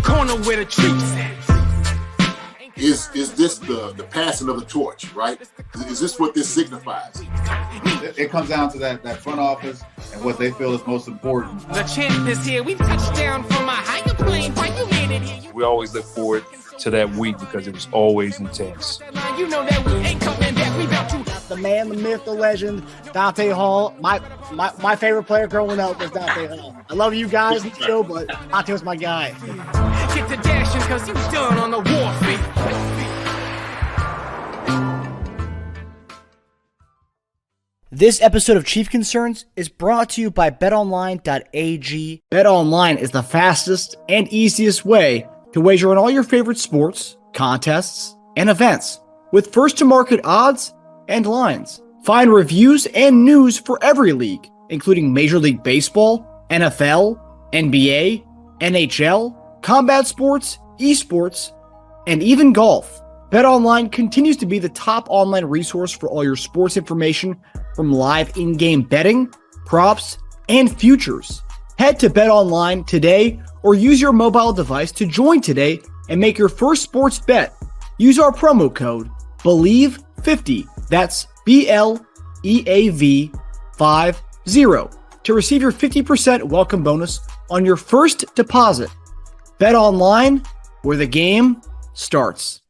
corner where the treats at. Is this the passing of the torch, right? Is this what this signifies? It comes down to that front office and what they feel is most important. The champ is here. We've touched down from a higher plane. Why you made it here? We always look forward to that week because it was always intense. You know that we ain't coming back. We about to. The man, the myth, the legend, Dante Hall. My favorite player growing up was Dante Hall. I love you guys in the show, but Dante was my guy. Get to dashing because you done on the warfare. This episode of Chief Concerns is brought to you by betonline.ag. BetOnline is the fastest and easiest way to wager on all your favorite sports, contests, and events with first-to-market odds and lines. Find reviews and news for every league, including Major League Baseball, NFL, NBA, NHL, combat sports, esports, and even golf. BetOnline continues to be the top online resource for all your sports information from live in-game betting, props, and futures. Head to BetOnline today or use your mobile device to join today and make your first sports bet. Use our promo code BELIEVE50, that's BLEAV50, to receive your 50% welcome bonus on your first deposit. BetOnline, where the game starts.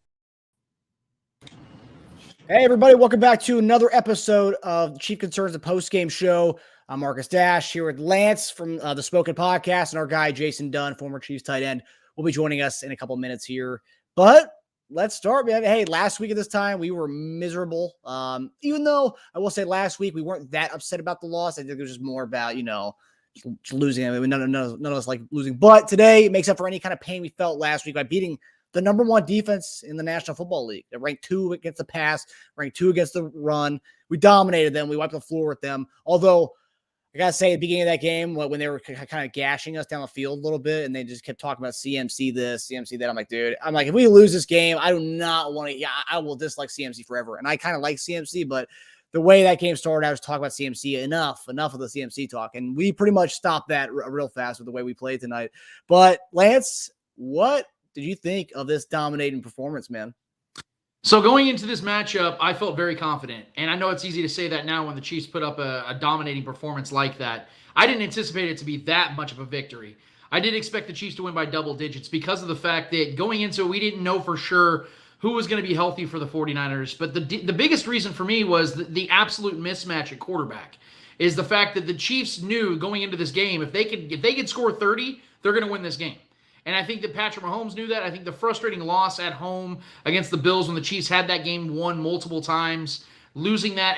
Hey everybody, welcome back to another episode of Chief Concerns, the post-game show. I'm Marcus Dash here with Lance from the Spoken Podcast, and our guy Jason Dunn, former Chiefs tight end, will be joining us in a couple minutes here. But let's start, man. Hey, last week at this time, we were miserable. Even though I will say last week we weren't that upset about the loss. I think it was just more about, just losing. I mean, none of us like losing. But today it makes up for any kind of pain we felt last week by beating the number one defense in the National Football League. They're ranked 2 against the pass, ranked 2 against the run. We dominated them. We wiped the floor with them. Although, I got to say, at the beginning of that game, when they were kind of gashing us down the field a little bit, and they just kept talking about CMC this, CMC that, I'm like, dude, if we lose this game, I do not want to, I will dislike CMC forever. And I kind of like CMC, but the way that game started, I was talking about CMC enough of the CMC talk. And we pretty much stopped that real fast with the way we played tonight. But, Lance, what did you think of this dominating performance, man? So going into this matchup, I felt very confident. And I know it's easy to say that now when the Chiefs put up a dominating performance like that. I didn't anticipate it to be that much of a victory. I did expect the Chiefs to win by double digits because of the fact that going into it, we didn't know for sure who was going to be healthy for the 49ers. But the biggest reason for me was the absolute mismatch at quarterback is the fact that the Chiefs knew going into this game, if they could score 30, they're going to win this game. And I think that Patrick Mahomes knew that. I think the frustrating loss at home against the Bills when the Chiefs had that game won multiple times, losing that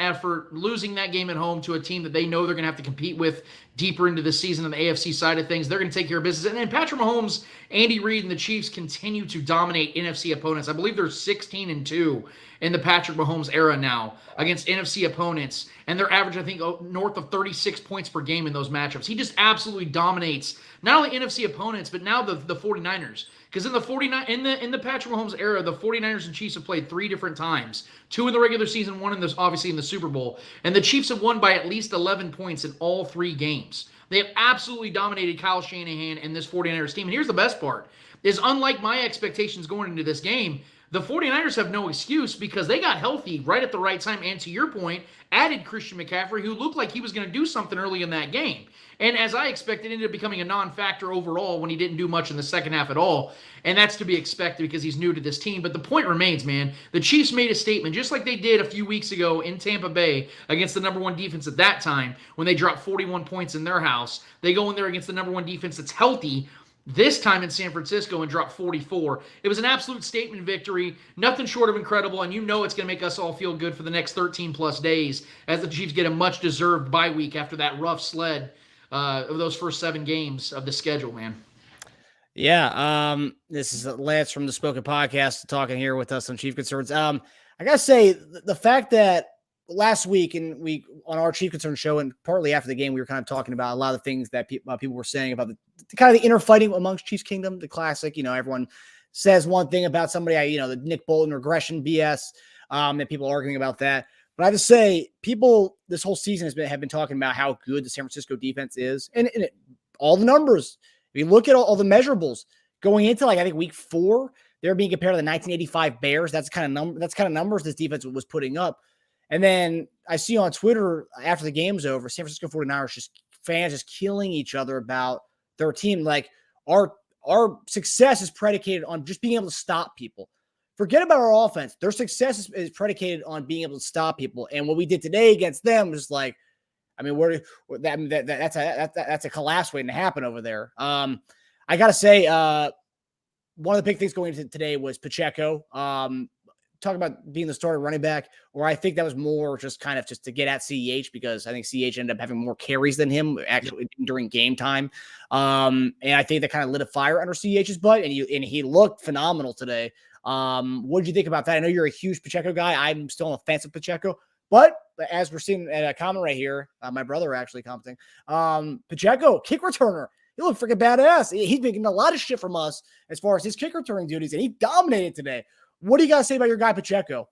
game at home to a team that they know they're going to have to compete with deeper into the season on the AFC side of things, they're going to take care of business. And then Patrick Mahomes, Andy Reid, and the Chiefs continue to dominate NFC opponents. I believe they're 16-2 in the Patrick Mahomes era now against NFC opponents. And they're average, I think, north of 36 points per game in those matchups. He just absolutely dominates not only NFC opponents, but now the 49ers. Because in the Patrick Mahomes era, the 49ers and Chiefs have played 3 different times. 2 in the regular season, 1 obviously in the Super Bowl. And the Chiefs have won by at least 11 points in all 3 games. They have absolutely dominated Kyle Shanahan and this 49ers team. And here's the best part, is unlike my expectations going into this game, the 49ers have no excuse because they got healthy right at the right time. And to your point, added Christian McCaffrey, who looked like he was going to do something early in that game. And as I expected, ended up becoming a non-factor overall when he didn't do much in the second half at all. And that's to be expected because he's new to this team. But the point remains, man, the Chiefs made a statement just like they did a few weeks ago in Tampa Bay against the number 1 defense at that time when they dropped 41 points in their house. They go in there against the number 1 defense that's healthy this time in San Francisco and dropped 44. It was an absolute statement victory, nothing short of incredible, and you know it's going to make us all feel good for the next 13-plus days as the Chiefs get a much-deserved bye week after that rough sled of those first 7 games of the schedule, man. Yeah, this is Lance from the Spoken Podcast talking here with us on Chief Concerns. I got to say, the fact that last week and we on our Chief Concern show and partly after the game, we were kind of talking about a lot of the things that people were saying about the kind of the inner fighting amongst Chiefs Kingdom, the classic, everyone says one thing about somebody, the Nick Bolton regression BS, and people arguing about that. But I have to say, people this whole season have been talking about how good the San Francisco defense is, and all the numbers. If you look at all the measurables, going into I think week 4, they're being compared to the 1985 Bears. That's kind of numbers this defense was putting up. And then I see on Twitter after the game's over, San Francisco 49ers fans just killing each other about their team. Like our success is predicated on just being able to stop people. Forget about our offense. Their success is predicated on being able to stop people. And what we did today against them was like, I mean, that's a collapse waiting to happen over there. I gotta say, one of the big things going into today was Pacheco. Talking about being the starting running back, or I think that was more just kind of just to get at CEH, because I think CEH ended up having more carries than him actually during game time. And I think that kind of lit a fire under CEH's butt, and he looked phenomenal today. What did you think about that? I know you're a huge Pacheco guy. I'm still on the fence of Pacheco, but as we're seeing at a comment right here, my brother actually commenting, Pacheco, kick returner. He looked freaking badass. He's been getting a lot of shit from us as far as his kick returning duties, and he dominated today. What do you got to say about your guy, Pacheco?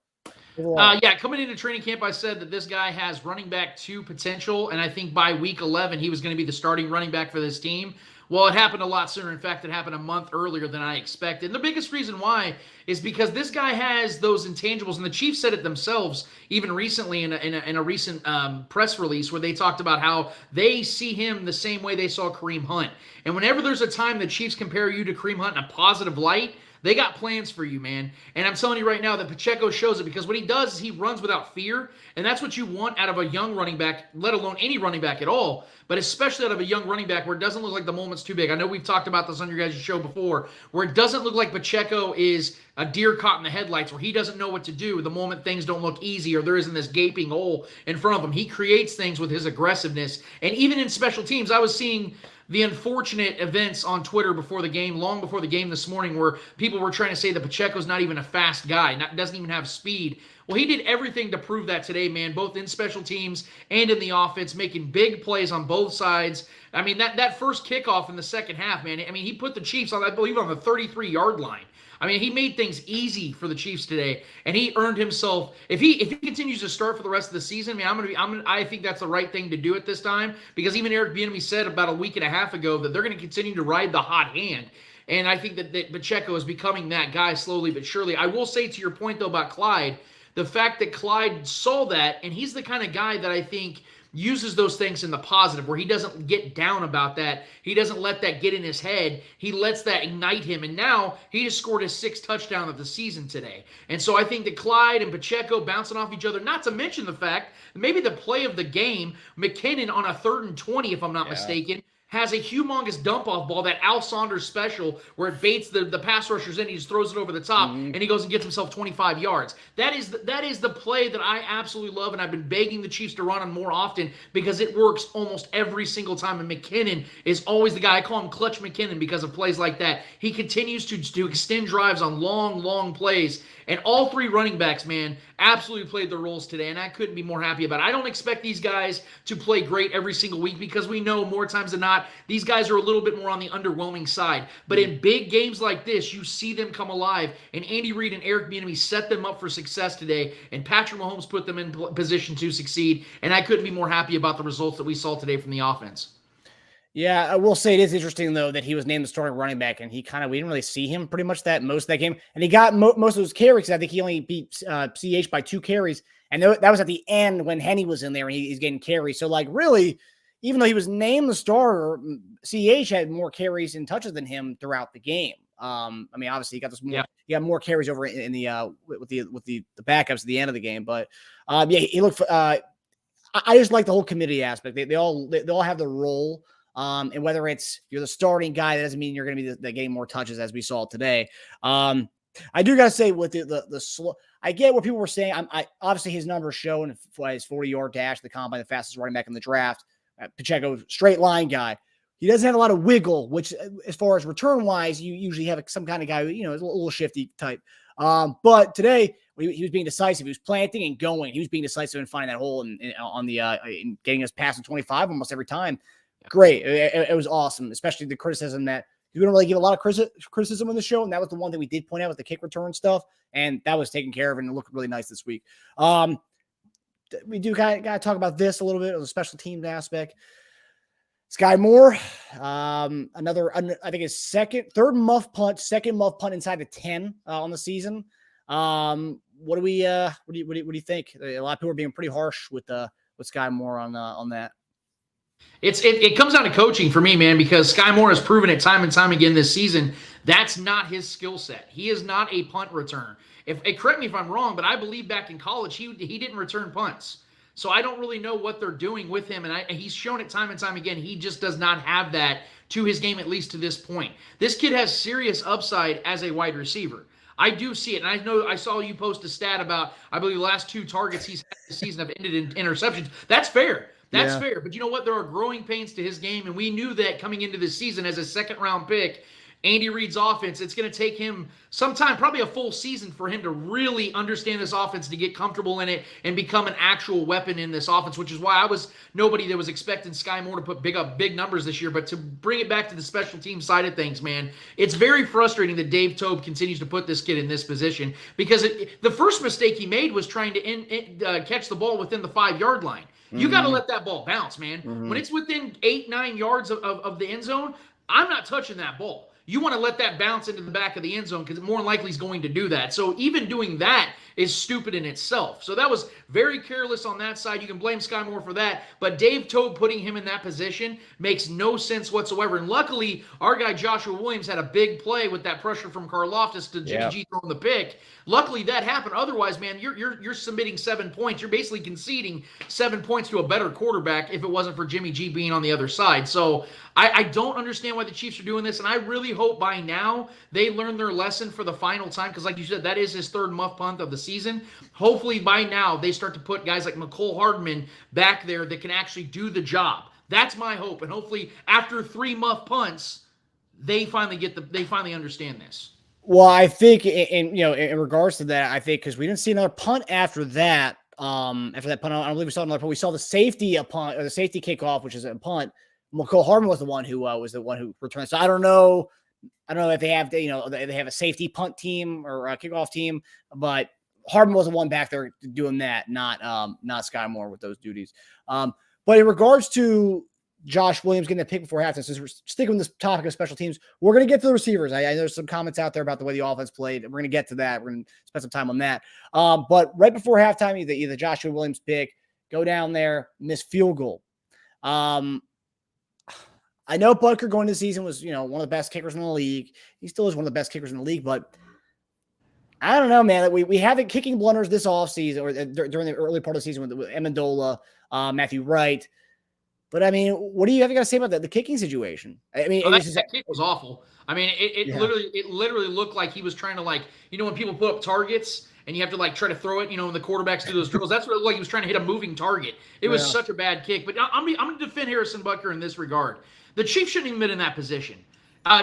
Coming into training camp, I said that this guy has running back 2 potential, and I think by week 11, he was going to be the starting running back for this team. Well, it happened a lot sooner. In fact, it happened a month earlier than I expected. And the biggest reason why is because this guy has those intangibles, and the Chiefs said it themselves even recently in a recent press release where they talked about how they see him the same way they saw Kareem Hunt. And whenever there's a time the Chiefs compare you to Kareem Hunt in a positive light, they got plans for you, man. And I'm telling you right now that Pacheco shows it, because what he does is he runs without fear, and that's what you want out of a young running back, let alone any running back at all, but especially out of a young running back where it doesn't look like the moment's too big. I know we've talked about this on your guys' show before, where it doesn't look like Pacheco is a deer caught in the headlights, where he doesn't know what to do the moment things don't look easy or there isn't this gaping hole in front of him. He creates things with his aggressiveness. And even in special teams, I was seeing the unfortunate events on Twitter before the game, long before the game this morning, where people were trying to say that Pacheco's not even a fast guy, doesn't even have speed. Well, he did everything to prove that today, man, both in special teams and in the offense, making big plays on both sides. I mean, that first kickoff in the second half, man, I mean, he put the Chiefs on, I believe, on the 33-yard line. I mean, he made things easy for the Chiefs today, and he earned himself. If he continues to start for the rest of the season, man, I think that's the right thing to do at this time, because even Eric Bieniemy said about a week and a half ago that they're going to continue to ride the hot hand. And I think that Pacheco is becoming that guy slowly but surely. I will say, to your point, though, about Clyde, the fact that Clyde saw that, and he's the kind of guy that I think uses those things in the positive, where he doesn't get down about that. He doesn't let that get in his head. He lets that ignite him. And now he just scored his 6th touchdown of the season today. And so I think that Clyde and Pacheco bouncing off each other, not to mention the fact that maybe the play of the game, McKinnon on a 3rd and 20, if I'm not mistaken, has a humongous dump-off ball, that Al Saunders special, where it baits the pass rushers in, he just throws it over the top, and he goes and gets himself 25 yards. That is the play that I absolutely love, and I've been begging the Chiefs to run on more often, because it works almost every single time, and McKinnon is always the guy. I call him Clutch McKinnon because of plays like that. He continues to extend drives on long, long plays, and all 3 running backs, man, absolutely played their roles today, and I couldn't be more happy about it. I don't expect these guys to play great every single week, because we know more times than not, these guys are a little bit more on the underwhelming side. But in big games like this, you see them come alive, and Andy Reid and Eric Bieniemy set them up for success today, and Patrick Mahomes put them in position to succeed, and I couldn't be more happy about the results that we saw today from the offense. Yeah, I will say it is interesting, though, that he was named the starting running back, and we didn't really see him pretty much most of that game. And he got most of those carries. I think he only beat CH by 2 carries. And that was at the end when Henny was in there and he's getting carries. So, really, even though he was named the starter, CH had more carries and touches than him throughout the game. Obviously, he got he got more carries over in the with the backups at the end of the game. But he looked. I just like the whole committee aspect. They all have their role. And whether you're the starting guy, that doesn't mean you're going to be getting more touches, as we saw today. I do got to say, with the slow, I get what people were saying. I obviously his numbers show in his 40-yard dash, the combine, the fastest running back in the draft. Pacheco, straight line guy. He doesn't have a lot of wiggle, which, as far as return wise, you usually have some kind of guy who, is a little shifty type. But today he was being decisive. He was planting and going. He was being decisive and finding that hole in getting us past the 25 almost every time. Great. It was awesome, especially the criticism that we don't really give a lot of criticism on the show. And that was the one that we did point out with the kick return stuff. And that was taken care of, and it looked really nice this week. We do got to talk about this a little bit, of the special teams aspect. Sky Moore, I think his second muff punt inside the 10 on the season. What do you think? A lot of people are being pretty harsh with Sky Moore on that. It comes down to coaching for me, man, because Sky Moore has proven it time and time again this season. That's not his skill set. He is not a punt returner. Correct me if I'm wrong, but I believe back in college he didn't return punts. So I don't really know what they're doing with him, and he's shown it time and time again. He just does not have that to his game, at least to this point. This kid has serious upside as a wide receiver. I do see it, and I know I saw you post a stat about, I believe, the last 2 targets he's had this season have ended in interceptions. That's fair. That's fair. But you know what? There are growing pains to his game, and we knew that coming into this season as a second-round pick. Andy Reid's offense, it's going to take him some time, probably a full season, for him to really understand this offense, to get comfortable in it, and become an actual weapon in this offense, which is why I was nobody that was expecting Sky Moore to put big numbers this year. But to bring it back to the special team side of things, man, it's very frustrating that Dave Toub continues to put this kid in this position, because the first mistake he made was trying to catch the ball within the 5-yard line. You got to let that ball bounce, man. When it's within 8-9 yards of the end zone, I'm not touching that ball. You want to let that bounce into the back of the end zone, because more than likely he's going to do that. So even doing that is stupid in itself. So that was very careless on that side. You can blame Sky Moore for that. But Dave Toub putting him in that position makes no sense whatsoever. And luckily, our guy Joshua Williams had a big play with that pressure from Karlaftis to Jimmy G throwing the pick. Luckily, that happened. Otherwise, man, you're submitting 7 points. You're basically conceding 7 points to a better quarterback if it wasn't for Jimmy G being on the other side. So I don't understand why the Chiefs are doing this, and I really hope by now they learn their lesson for the final time, because like you said, that is his 3rd muff punt of the season. Hopefully by now they start to put guys like McCole Hardman back there that can actually do the job. That's my hope, and hopefully after 3 muff punts, they finally understand this. Well, I think in regards to that, I think because we didn't see another punt after that. After that punt, I don't believe we saw another punt. We saw the safety punt, or the safety kickoff, which is a punt. McCole Hardman was the one who returned. So I don't know if they have they have a safety punt team or a kickoff team, but Hardman was the one back there doing that, not Sky Moore with those duties. But in regards to Josh Williams getting a pick before halftime, since we're sticking with this topic of special teams, we're going to get to the receivers. I know there's some comments out there about the way the offense played. We're going to get to that. We're going to spend some time on that. But right before halftime, either Joshua Williams pick, go down there, miss field goal. I know Butker going into the season was, one of the best kickers in the league. He still is one of the best kickers in the league, but I don't know, man. We haven't kicking blunders this offseason or during the early part of the season with Amendola, Matthew Wright. But I mean, what do you have to say about the kicking situation? I mean, that kick was awful. I mean, it literally looked like he was trying to, when people put up targets and you have to try to throw it, and the quarterbacks do those drills. That's what it looked like. He was trying to hit a moving target. It was such a bad kick. But I'm going to defend Harrison Butker in this regard. The Chiefs shouldn't even been in that position.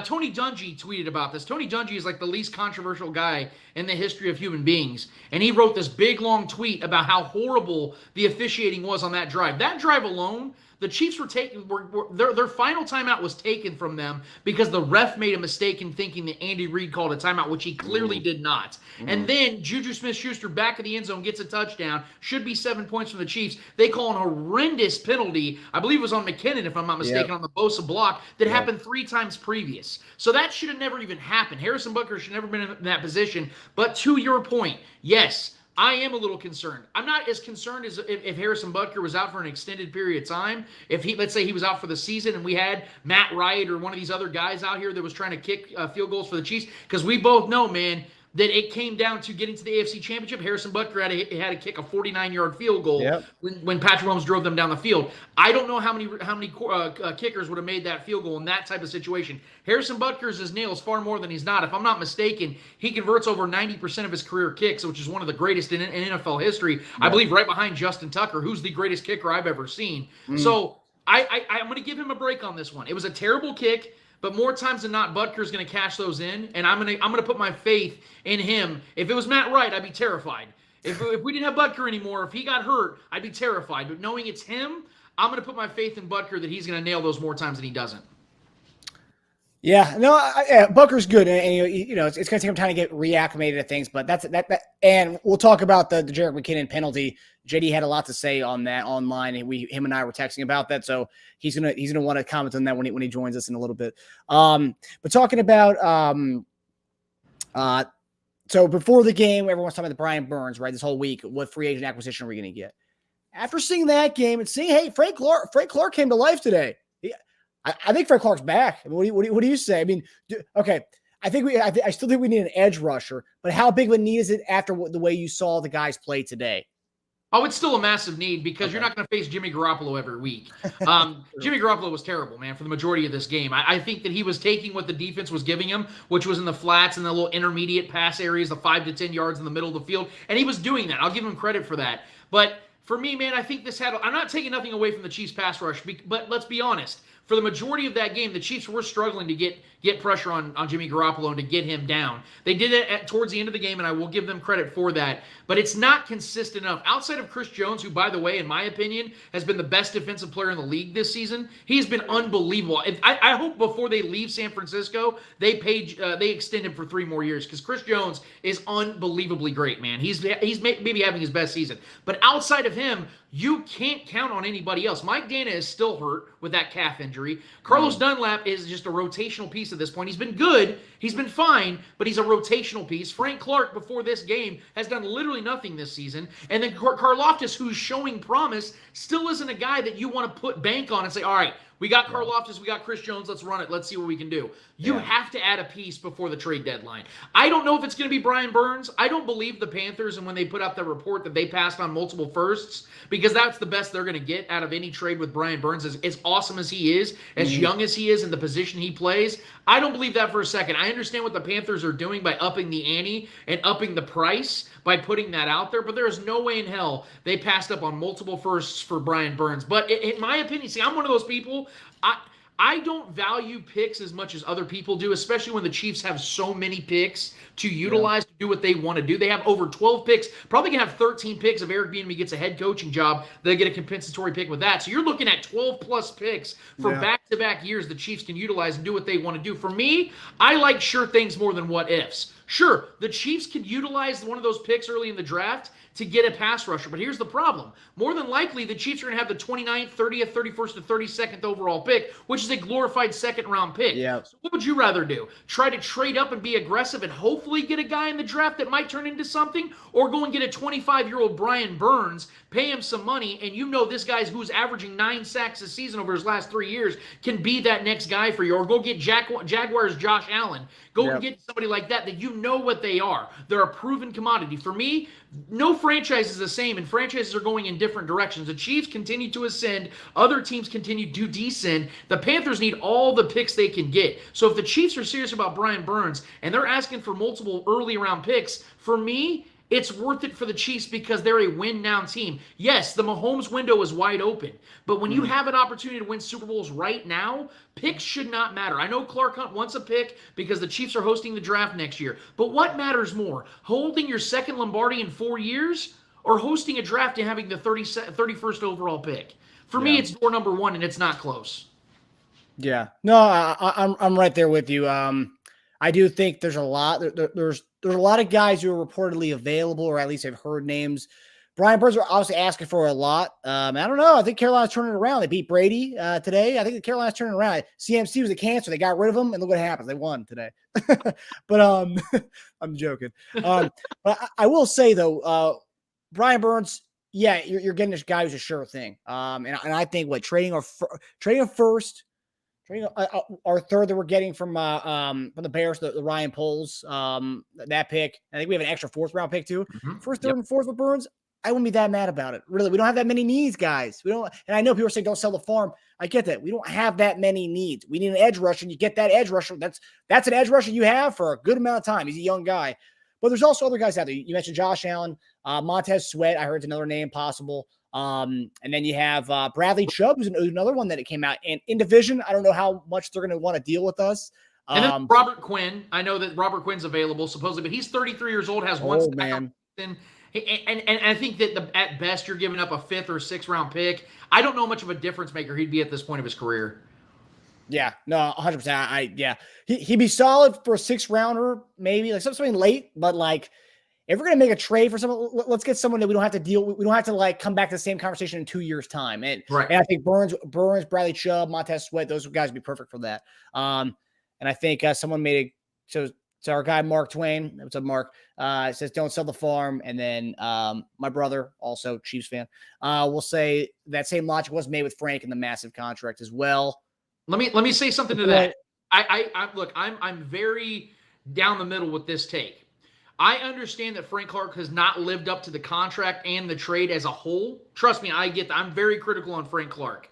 Tony Dungy tweeted about this. Tony Dungy is the least controversial guy in the history of human beings. And he wrote this big, long tweet about how horrible the officiating was on that drive. That drive alone, the Chiefs their final timeout was taken from them because the ref made a mistake in thinking that Andy Reid called a timeout, which he clearly did not. And then JuJu Smith-Schuster back of the end zone gets a touchdown. Should be 7 points from the Chiefs. They call an horrendous penalty. I believe it was on McKinnon, if I'm not mistaken, on the Bosa block that happened 3 times previous. So that should have never even happened. Harrison Butker should have never been in that position. But to your point, yes, I am a little concerned. I'm not as concerned as if Harrison Butker was out for an extended period of time. If let's say he was out for the season and we had Matt Wright or one of these other guys out here that was trying to kick field goals for the Chiefs, because we both know, man, that it came down to getting to the AFC Championship. Harrison Butker had to kick a 49-yard field goal when Patrick Mahomes drove them down the field. I don't know how many kickers would have made that field goal in that type of situation. Harrison Butker's his nails far more than he's not. If I'm not mistaken, he converts over 90% of his career kicks, which is one of the greatest in NFL history. I believe right behind Justin Tucker, who's the greatest kicker I've ever seen. So I'm going to give him a break on this one. It was a terrible kick. But more times than not, Butker's going to cash those in, and I'm going to put my faith in him. If it was Matt Wright, I'd be terrified. If we didn't have Butker anymore, if he got hurt, I'd be terrified. But knowing it's him, I'm going to put my faith in Butker that he's going to nail those more times than he doesn't. Yeah, no, Booker's good, and you know it's going to take him time to get reacclimated to things. But that, and we'll talk about the Jerick McKinnon penalty. JD had a lot to say on that online, and him and I were texting about that. So he's gonna want to comment on that when he joins us in a little bit. But talking about so before the game, everyone's talking about the Brian Burns, right? This whole week, what free agent acquisition are we going to get? After seeing that game and seeing, hey, Frank Clark came to life today. I think Frank Clark's back. I mean, what do you say? I mean, okay, I still think we need an edge rusher, but how big of a need is it after the way you saw the guys play today? Oh, it's still a massive need because you're not going to face Jimmy Garoppolo every week. Jimmy Garoppolo was terrible, man, for the majority of this game. I think that he was taking what the defense was giving him, which was in the flats and the little intermediate pass areas, the 5 to 10 yards in the middle of the field, and he was doing that. I'll give him credit for that. But for me, man, I think I'm not taking nothing away from the Chiefs pass rush, but let's be honest. For the majority of that game, the Chiefs were struggling to get pressure on Jimmy Garoppolo and to get him down. They did it towards the end of the game, and I will give them credit for that. But it's not consistent enough. Outside of Chris Jones, who, by the way, in my opinion, has been the best defensive player in the league this season, he's been unbelievable. I hope before they leave San Francisco, they extend him for 3 more years because Chris Jones is unbelievably great, man. He's maybe having his best season. But outside of him, you can't count on anybody else. Mike Dana is still hurt with that calf injury. Carlos Dunlap is just a rotational piece at this point. He's been good. He's been fine, but he's a rotational piece. Frank Clark, before this game, has done literally nothing this season. And then Karlaftis, who's showing promise, still isn't a guy that you want to put bank on and say, all right, we got Karlaftis, we got Chris Jones, let's run it. Let's see what we can do. You have to add a piece before the trade deadline. I don't know if it's going to be Brian Burns. I don't believe the Panthers, and when they put out the report that they passed on multiple firsts, because that's the best they're going to get out of any trade with Brian Burns. As awesome as he is, as young as he is in the position he plays, I don't believe that for a second. I understand what the Panthers are doing by upping the ante and upping the price by putting that out there, but there is no way in hell they passed up on multiple firsts for Brian Burns. But in my opinion, see, I'm one of those people, I don't value picks as much as other people do, especially when the Chiefs have so many picks to utilize to do what they want to do. They have over 12 picks, probably going to have 13 picks if Eric Bieniemy gets a head coaching job. They get a compensatory pick with that. So you're looking at 12-plus picks for back-to-back years the Chiefs can utilize and do what they want to do. For me, I like sure things more than what ifs. Sure, the Chiefs could utilize one of those picks early in the draft to get a pass rusher. But here's the problem. More than likely, the Chiefs are going to have the 29th, 30th, 31st, and 32nd overall pick, which is a glorified second-round pick. Yeah. So what would you rather do? Try to trade up and be aggressive and hopefully get a guy in the draft that might turn into something? Or go and get a 25-year-old Brian Burns, pay him some money, and you know this guy who's averaging 9 sacks a season over his last 3 years can be that next guy for you. Or go get Jaguars Josh Allen. Go and get somebody like that you know what they are. They're a proven commodity. For me, no franchise is the same, and franchises are going in different directions. The Chiefs continue to ascend. Other teams continue to descend. The Panthers need all the picks they can get. So if the Chiefs are serious about Brian Burns and they're asking for multiple early-round picks, for me, it's worth it for the Chiefs because they're a win-now team. Yes, the Mahomes window is wide open, but when you have an opportunity to win Super Bowls right now, picks should not matter. I know Clark Hunt wants a pick because the Chiefs are hosting the draft next year, but what matters more, holding your second Lombardi in 4 years or hosting a draft and having the 31st overall pick? For me, it's door number 1, and it's not close. Yeah. No, I'm right there with you. I do think there's a lot. There's a lot of guys who are reportedly available, or at least I've heard names. Brian Burns are obviously asking for a lot. I don't know. I think Carolina's turning it around. They beat Brady today. I think Carolina's turning around. CMC was a cancer. They got rid of him, and look what happens. They won today. But I'm joking. But I will say though, Brian Burns, yeah, you're getting this guy who's a sure thing. And I think trading a first. Our third that we're getting from the Bears, the Ryan Poles, that pick. I think we have an extra 4th round pick too. First, third, and 4th with Burns. I wouldn't be that mad about it. Really, we don't have that many needs, guys. We don't. And I know people are saying don't sell the farm. I get that. We don't have that many needs. We need an edge rusher. And you get that edge rusher. That's an edge rusher you have for a good amount of time. He's a young guy. But there's also other guys out there. You mentioned Josh Allen, Montez Sweat. I heard it's another name possible. And then you have Bradley Chubb, who's another one that it came out. And in division, I don't know how much they're going to want to deal with us. And then Robert Quinn. I know that Robert Quinn's available supposedly, but he's 33 years old, has one sack. And I think that at best you're giving up a 5th or 6th round pick. I don't know much of a difference maker he'd be at this point of his career. Yeah, no, 100%. Yeah, he'd be solid for a 6th rounder, maybe like something late. But like, if we're gonna make a trade for someone, let's get someone that we don't have to deal with. We don't have to like come back to the same conversation in 2 years' time. And I think Burns, Bradley Chubb, Montez Sweat, those guys would be perfect for that. And I think someone made so our guy Mark Twain. What's up, Mark? Says don't sell the farm. And then my brother, also Chiefs fan, will say that same logic was made with Frank and the massive contract as well. Let me say something to that. I look, I'm very down the middle with this take. I understand that Frank Clark has not lived up to the contract and the trade as a whole. Trust me, I get that. I'm very critical on Frank Clark.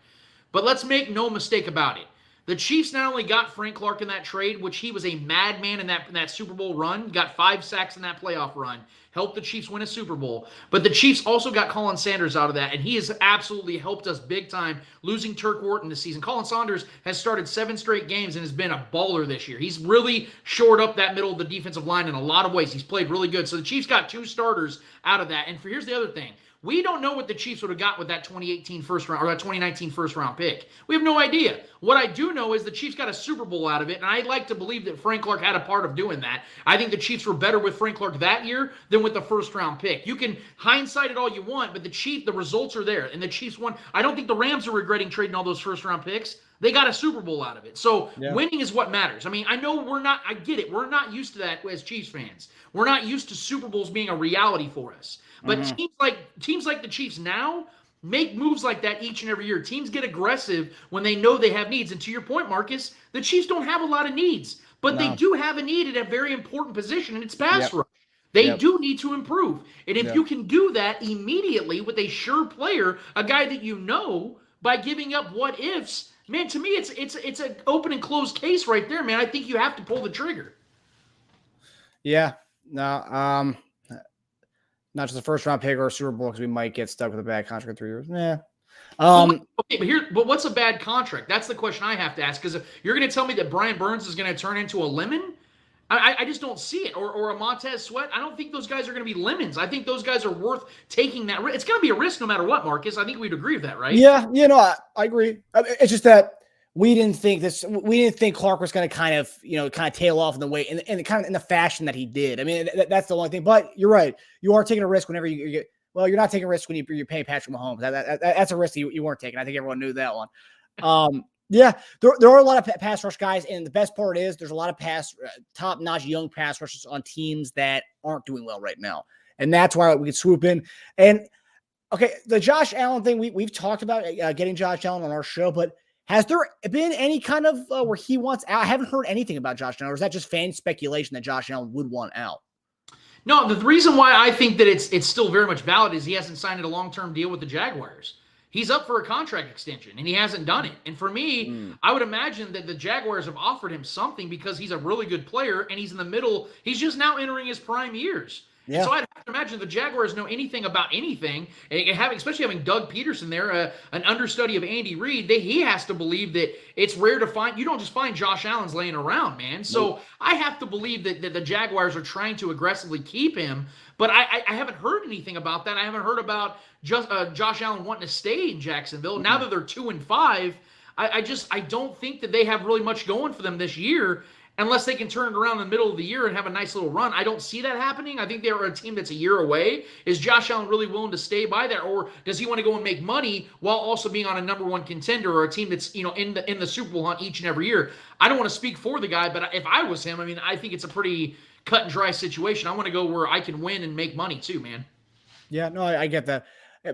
But let's make no mistake about it. The Chiefs not only got Frank Clark in that trade, which he was a madman in that Super Bowl run, got 5 sacks in that playoff run, helped the Chiefs win a Super Bowl, but the Chiefs also got Colin Sanders out of that, and he has absolutely helped us big time, losing Turk Wharton this season. Colin Sanders has started 7 straight games and has been a baller this year. He's really shored up that middle of the defensive line in a lot of ways. He's played really good. So the Chiefs got 2 starters out of that. And here's the other thing. We don't know what the Chiefs would have got with that 2018 first round or that 2019 first round pick. We have no idea. What I do know is the Chiefs got a Super Bowl out of it, and I'd like to believe that Frank Clark had a part of doing that. I think the Chiefs were better with Frank Clark that year than with the first round pick. You can hindsight it all you want, but the results are there, and the Chiefs won. I don't think the Rams are regretting trading all those first round picks. They got a Super Bowl out of it. So winning is what matters. I mean, I get it. We're not used to that as Chiefs fans. We're not used to Super Bowls being a reality for us. But teams like the Chiefs now make moves like that each and every year. Teams get aggressive when they know they have needs. And to your point, Marcus, the Chiefs don't have a lot of needs. But they do have a need at a very important position, and it's pass rush. They do need to improve. And if you can do that immediately with a sure player, a guy that you know, by giving up what ifs, man, to me, it's an open and closed case right there, man. I think you have to pull the trigger. Yeah. No, not just a first round pick or a Super Bowl, because we might get stuck with a bad contract in 3 years. Yeah. Okay, but what's a bad contract? That's the question I have to ask. Because you're going to tell me that Brian Burns is going to turn into a lemon, I just don't see it. Or a Montez Sweat. I don't think those guys are going to be lemons. I think those guys are worth taking that risk. It's going to be a risk no matter what, Marcus. I think we'd agree with that, right? Yeah. I agree. It's just that we didn't think Clark was going to kind of tail off in the way and kind of in the fashion that he did. I mean, that's the only thing. But you're right. You are taking a risk whenever you get. Well, you're not taking a risk when you're paying Patrick Mahomes. That's a risk that you weren't taking. I think everyone knew that one. Yeah, there are a lot of pass rush guys, and the best part is there's a lot of top-notch young pass rushers on teams that aren't doing well right now, and that's why we could swoop in. And okay, the Josh Allen thing we've talked about getting Josh Allen on our show, but has there been any kind of where he wants out? I haven't heard anything about Josh Allen, or is that just fan speculation that Josh Allen would want out? No, the reason why I think that it's still very much valid is he hasn't signed a long-term deal with the Jaguars. He's up for a contract extension, and he hasn't done it. And for me, I would imagine that the Jaguars have offered him something because he's a really good player, and he's in the middle. He's just now entering his prime years. Yeah. So I'd have to imagine the Jaguars know anything about anything, and especially having Doug Peterson there, an understudy of Andy Reid. He has to believe that it's rare to find. You don't just find Josh Allen's laying around, man. So I have to believe that the Jaguars are trying to aggressively keep him. But I haven't heard anything about that. I haven't heard about Josh Allen wanting to stay in Jacksonville. Now that they're 2-5, I don't think that they have really much going for them this year. Unless they can turn it around in the middle of the year and have a nice little run. I don't see that happening. I think they're a team that's a year away. Is Josh Allen really willing to stay by that? Or does he want to go and make money while also being on a number one contender or a team that's in the Super Bowl hunt each and every year? I don't want to speak for the guy, but if I was him, I mean, I think it's a pretty cut and dry situation. I want to go where I can win and make money too, man. Yeah, no, I get that.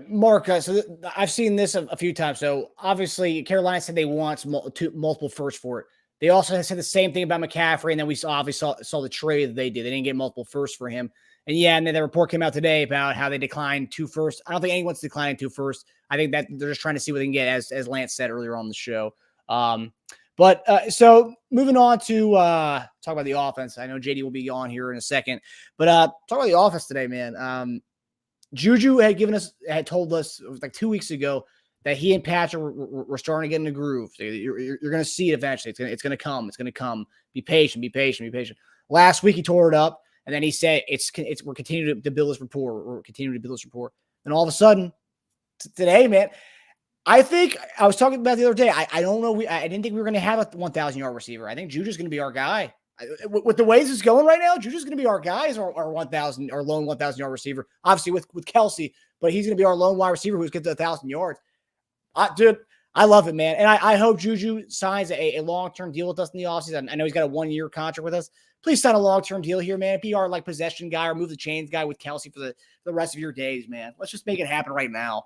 Mark, so I've seen this a few times. So obviously Carolina said they want multiple firsts for it. They also said the same thing about McCaffrey, and then we obviously saw the trade that they did. They didn't get multiple firsts for him. And then the report came out today about how they declined 2 firsts. I don't think anyone's declining 2 firsts. I think that they're just trying to see what they can get, as Lance said earlier on the show. So moving on to talk about the offense. I know JD will be on here in a second, but talk about the offense today, man. JuJu had told us, it was like 2 weeks ago, that he and Patrick were starting to get in the groove. You're going to see it eventually. It's going to come. It's going to come. Be patient. Last week he tore it up, and then he said we're continuing to build this rapport. We're continuing to build this rapport. And all of a sudden, today, man, I think I was talking about the other day. I don't know. I didn't think we were going to have a 1,000-yard receiver. I think JuJu's going to be our guy. With the ways it's going right now, JuJu's going to be our guy as our 1,000 or lone 1,000-yard receiver. Obviously with Kelce, but he's going to be our lone wide receiver who's get to 1,000 yards. Dude, I love it, man. And I hope JuJu signs a long-term deal with us in the offseason. I know he's got a 1-year contract with us. Please sign a long-term deal here, man. Be our possession guy or move the chains guy with Kelce for the rest of your days, man. Let's just make it happen right now.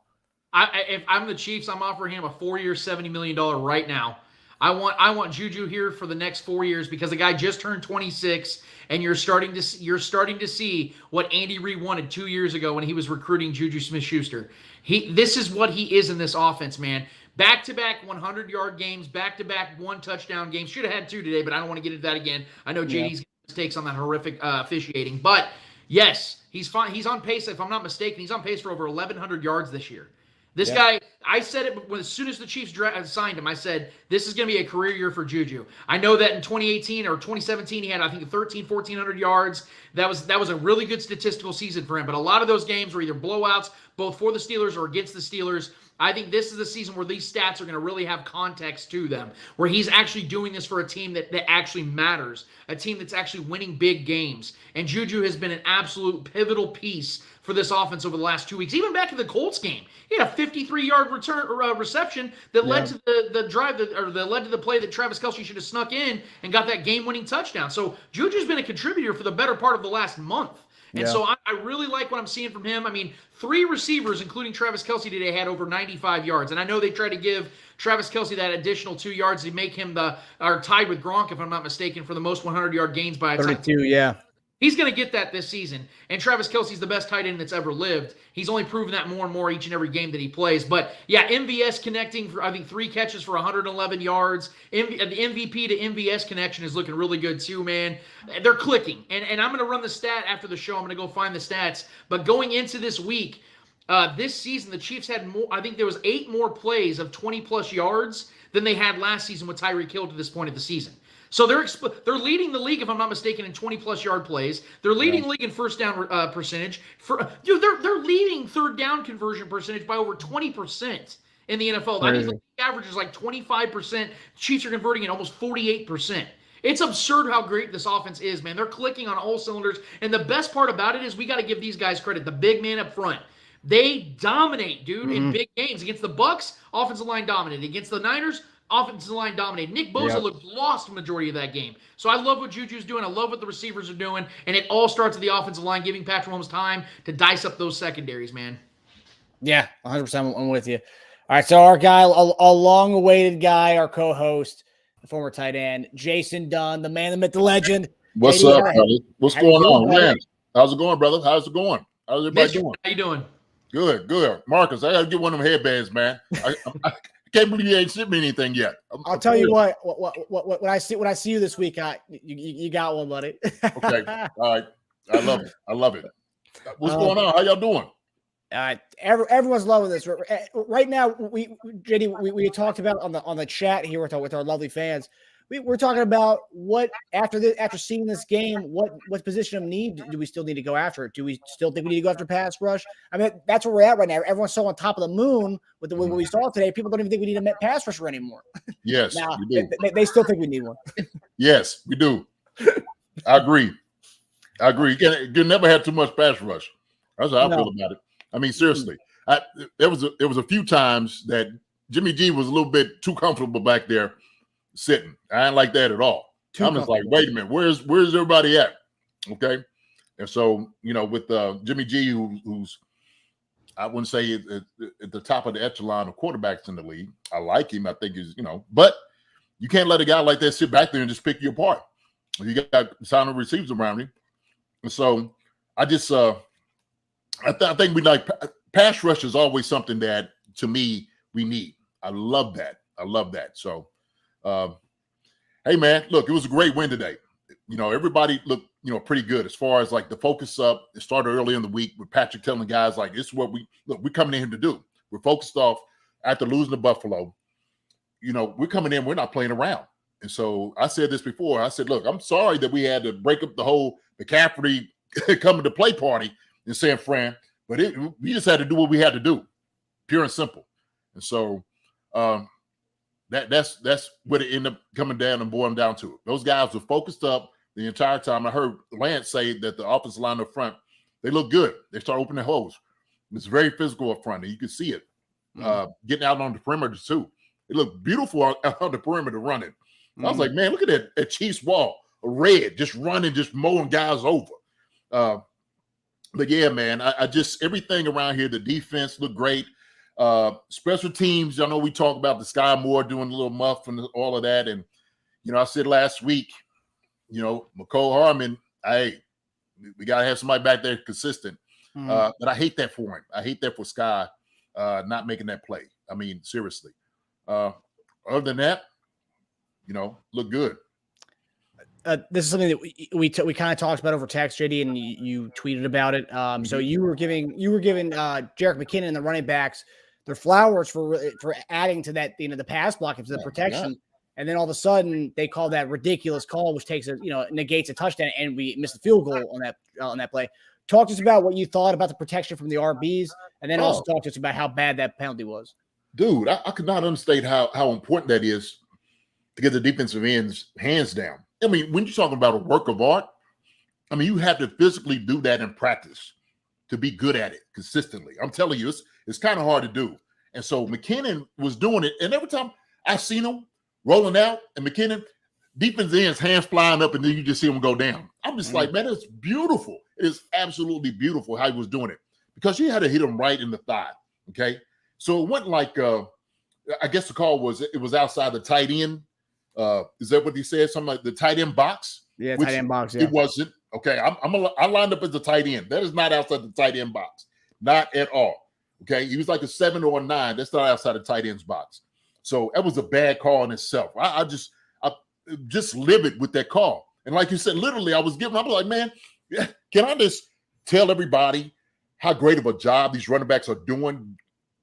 If I'm the Chiefs, I'm offering him a 4-year, $70 million right now. I want JuJu here for the next 4 years because the guy just turned 26, and you're starting to see what Andy Reid wanted 2 years ago when he was recruiting JuJu Smith-Schuster. This is what he is in this offense, man. Back-to-back 100-yard games, back-to-back 1-touchdown games. Should have had 2 today, but I don't want to get into that again. I know JD's mistakes on that horrific officiating, but yes, he's fine. He's on pace. If I'm not mistaken, he's on pace for over 1,100 yards this year. This guy, I said it as soon as the Chiefs signed him, I said, this is going to be a career year for JuJu. I know that in 2018 or 2017, he had, I think, 1,400 yards. That was a really good statistical season for him. But a lot of those games were either blowouts, both for the Steelers or against the Steelers. I think this is the season where these stats are going to really have context to them, where he's actually doing this for a team that actually matters, a team that's actually winning big games. And JuJu has been an absolute pivotal piece for this offense over the last 2 weeks. Even back to the Colts game, he had a 53-yard reception that led to the drive that led to the play that Travis Kelce should have snuck in and got that game-winning touchdown. So JuJu's been a contributor for the better part of the last month. And so I really like what I'm seeing from him. I mean, 3 receivers, including Travis Kelce today, had over 95 yards. And I know they tried to give Travis Kelce that additional 2 yards to make him tied with Gronk, if I'm not mistaken, for the most 100-yard gains by a 32, yeah. He's going to get that this season. And Travis Kelce's the best tight end that's ever lived. He's only proven that more and more each and every game that he plays. But, yeah, MVS connecting for, I think, 3 catches for 111 yards. The MVP to MVS connection is looking really good too, man. They're clicking. And I'm going to run the stat after the show. I'm going to go find the stats. But going into this week, this season, the Chiefs had more. I think there was 8 more plays of 20-plus yards than they had last season with Tyreek Hill to this point of the season. So they're leading the league, if I'm not mistaken, in 20-plus yard plays. They're leading the league in first down percentage. They're leading third down conversion percentage by over 20% in the NFL. I think the league average is like 25%. Chiefs are converting at almost 48%. It's absurd how great this offense is, man. They're clicking on all cylinders. And the best part about it is we got to give these guys credit. The big man up front. They dominate, dude, in big games. Against the Bucs, offensive line dominated. Against the Niners, offensive line dominated. Nick Bosa looked lost the majority of that game. So I love what JuJu's doing. I love what the receivers are doing. And it all starts at the offensive line, giving Patrick Mahomes time to dice up those secondaries, man. Yeah, 100%. I'm with you. All right, so our guy, a long-awaited guy, our co-host, the former tight end, Jason Dunn, the man, the myth, the legend. What's up, brother? What's going on, man? How's it going, brother? How's it going? How's everybody doing? How you doing? Good. Marcus, I got to get one of them headbands, man. I can't believe you ain't sent me anything yet. I'll tell you what. When I see you this week, you got one, buddy. Okay, all right. I love it. What's going on? How y'all doing? Everyone's loving this right now. JD, we talked about on the chat here with our lovely fans. We're talking about what after seeing this game, what position of need do we still need to go after? Do we still think we need to go after pass rush? I mean, that's where we're at right now. Everyone's so on top of the moon with what we saw today. People don't even think we need a pass rusher anymore. Yes, now, we do. They still think we need one. Yes, we do. I agree. You never had too much pass rush. That's how I feel about it. I mean, seriously, there was a few times that Jimmy G was a little bit too comfortable back there sitting. I ain't like that at all. I'm just like, wait a minute, where's everybody at? Okay, and so with Jimmy G, who's I wouldn't say at the top of the echelon of quarterbacks in the league. I like him. I think he's but you can't let a guy like that sit back there and just pick you apart. You got sound receivers around him, and so I just I think we like pass rush is always something that to me we need. I love that. So. Hey man, look, it was a great win today. Everybody looked, pretty good as far as like the focus up. It started early in the week with Patrick telling guys like, this is what we're coming in here to do. We're focused off after losing to Buffalo. We're coming in, we're not playing around. And so I said this before. I said, look, I'm sorry that we had to break up the whole McCaffrey coming to play party in San Fran, but we just had to do what we had to do, pure and simple. And so That's what it ended up coming down and boiling down to. Those guys were focused up the entire time. I heard Lance say that the offensive line up front, they look good. They start opening holes. It's very physical up front, and you can see it. Getting out on the perimeter too. It looked beautiful out on the perimeter running. I was like, man, look at that Chiefs wall, a red, just running, just mowing guys over. But yeah, man, I just everything around here, the defense looked great. Special teams, I know we talked about the Sky Moore doing a little muff and all of that. And, I said last week, McCole Harmon, we got to have somebody back there consistent. But I hate that for him. I hate that for Sky not making that play. I mean, seriously. Other than that, look good. This is something that we kind of talked about over text, JD, and you tweeted about it. So you were giving Jerick McKinnon and the running backs their flowers for adding to that, the pass blocking, to the protection. Yeah. And then all of a sudden they call that ridiculous call, which takes negates a touchdown, and we missed the field goal on that play. Talk to us about what you thought about the protection from the RBs, and then also talk to us about how bad that penalty was. Dude, I could not understate how important that is to get the defensive ends hands down. I mean, when you're talking about a work of art, I mean, you have to physically do that in practice to be good at it consistently. I'm telling you, it's kind of hard to do. And so McKinnon was doing it, and every time I seen him rolling out, and McKinnon, defense ends, hands flying up, and then you just see him go down. I'm just like, man, it's beautiful. It is absolutely beautiful how he was doing it, because you had to hit him right in the thigh, okay? So it wasn't like, I guess the call was, it was outside the tight end. Is that what he said? Something like the tight end box? Yeah, tight end box, yeah. It wasn't. Okay, I lined up as the tight end. That is not outside the tight end box. Not at all. Okay, he was like a 7 or a 9. That's not outside the tight end's box. So that was a bad call in itself. I just livid with that call. And like you said, literally, I was like, man, can I just tell everybody how great of a job these running backs are doing,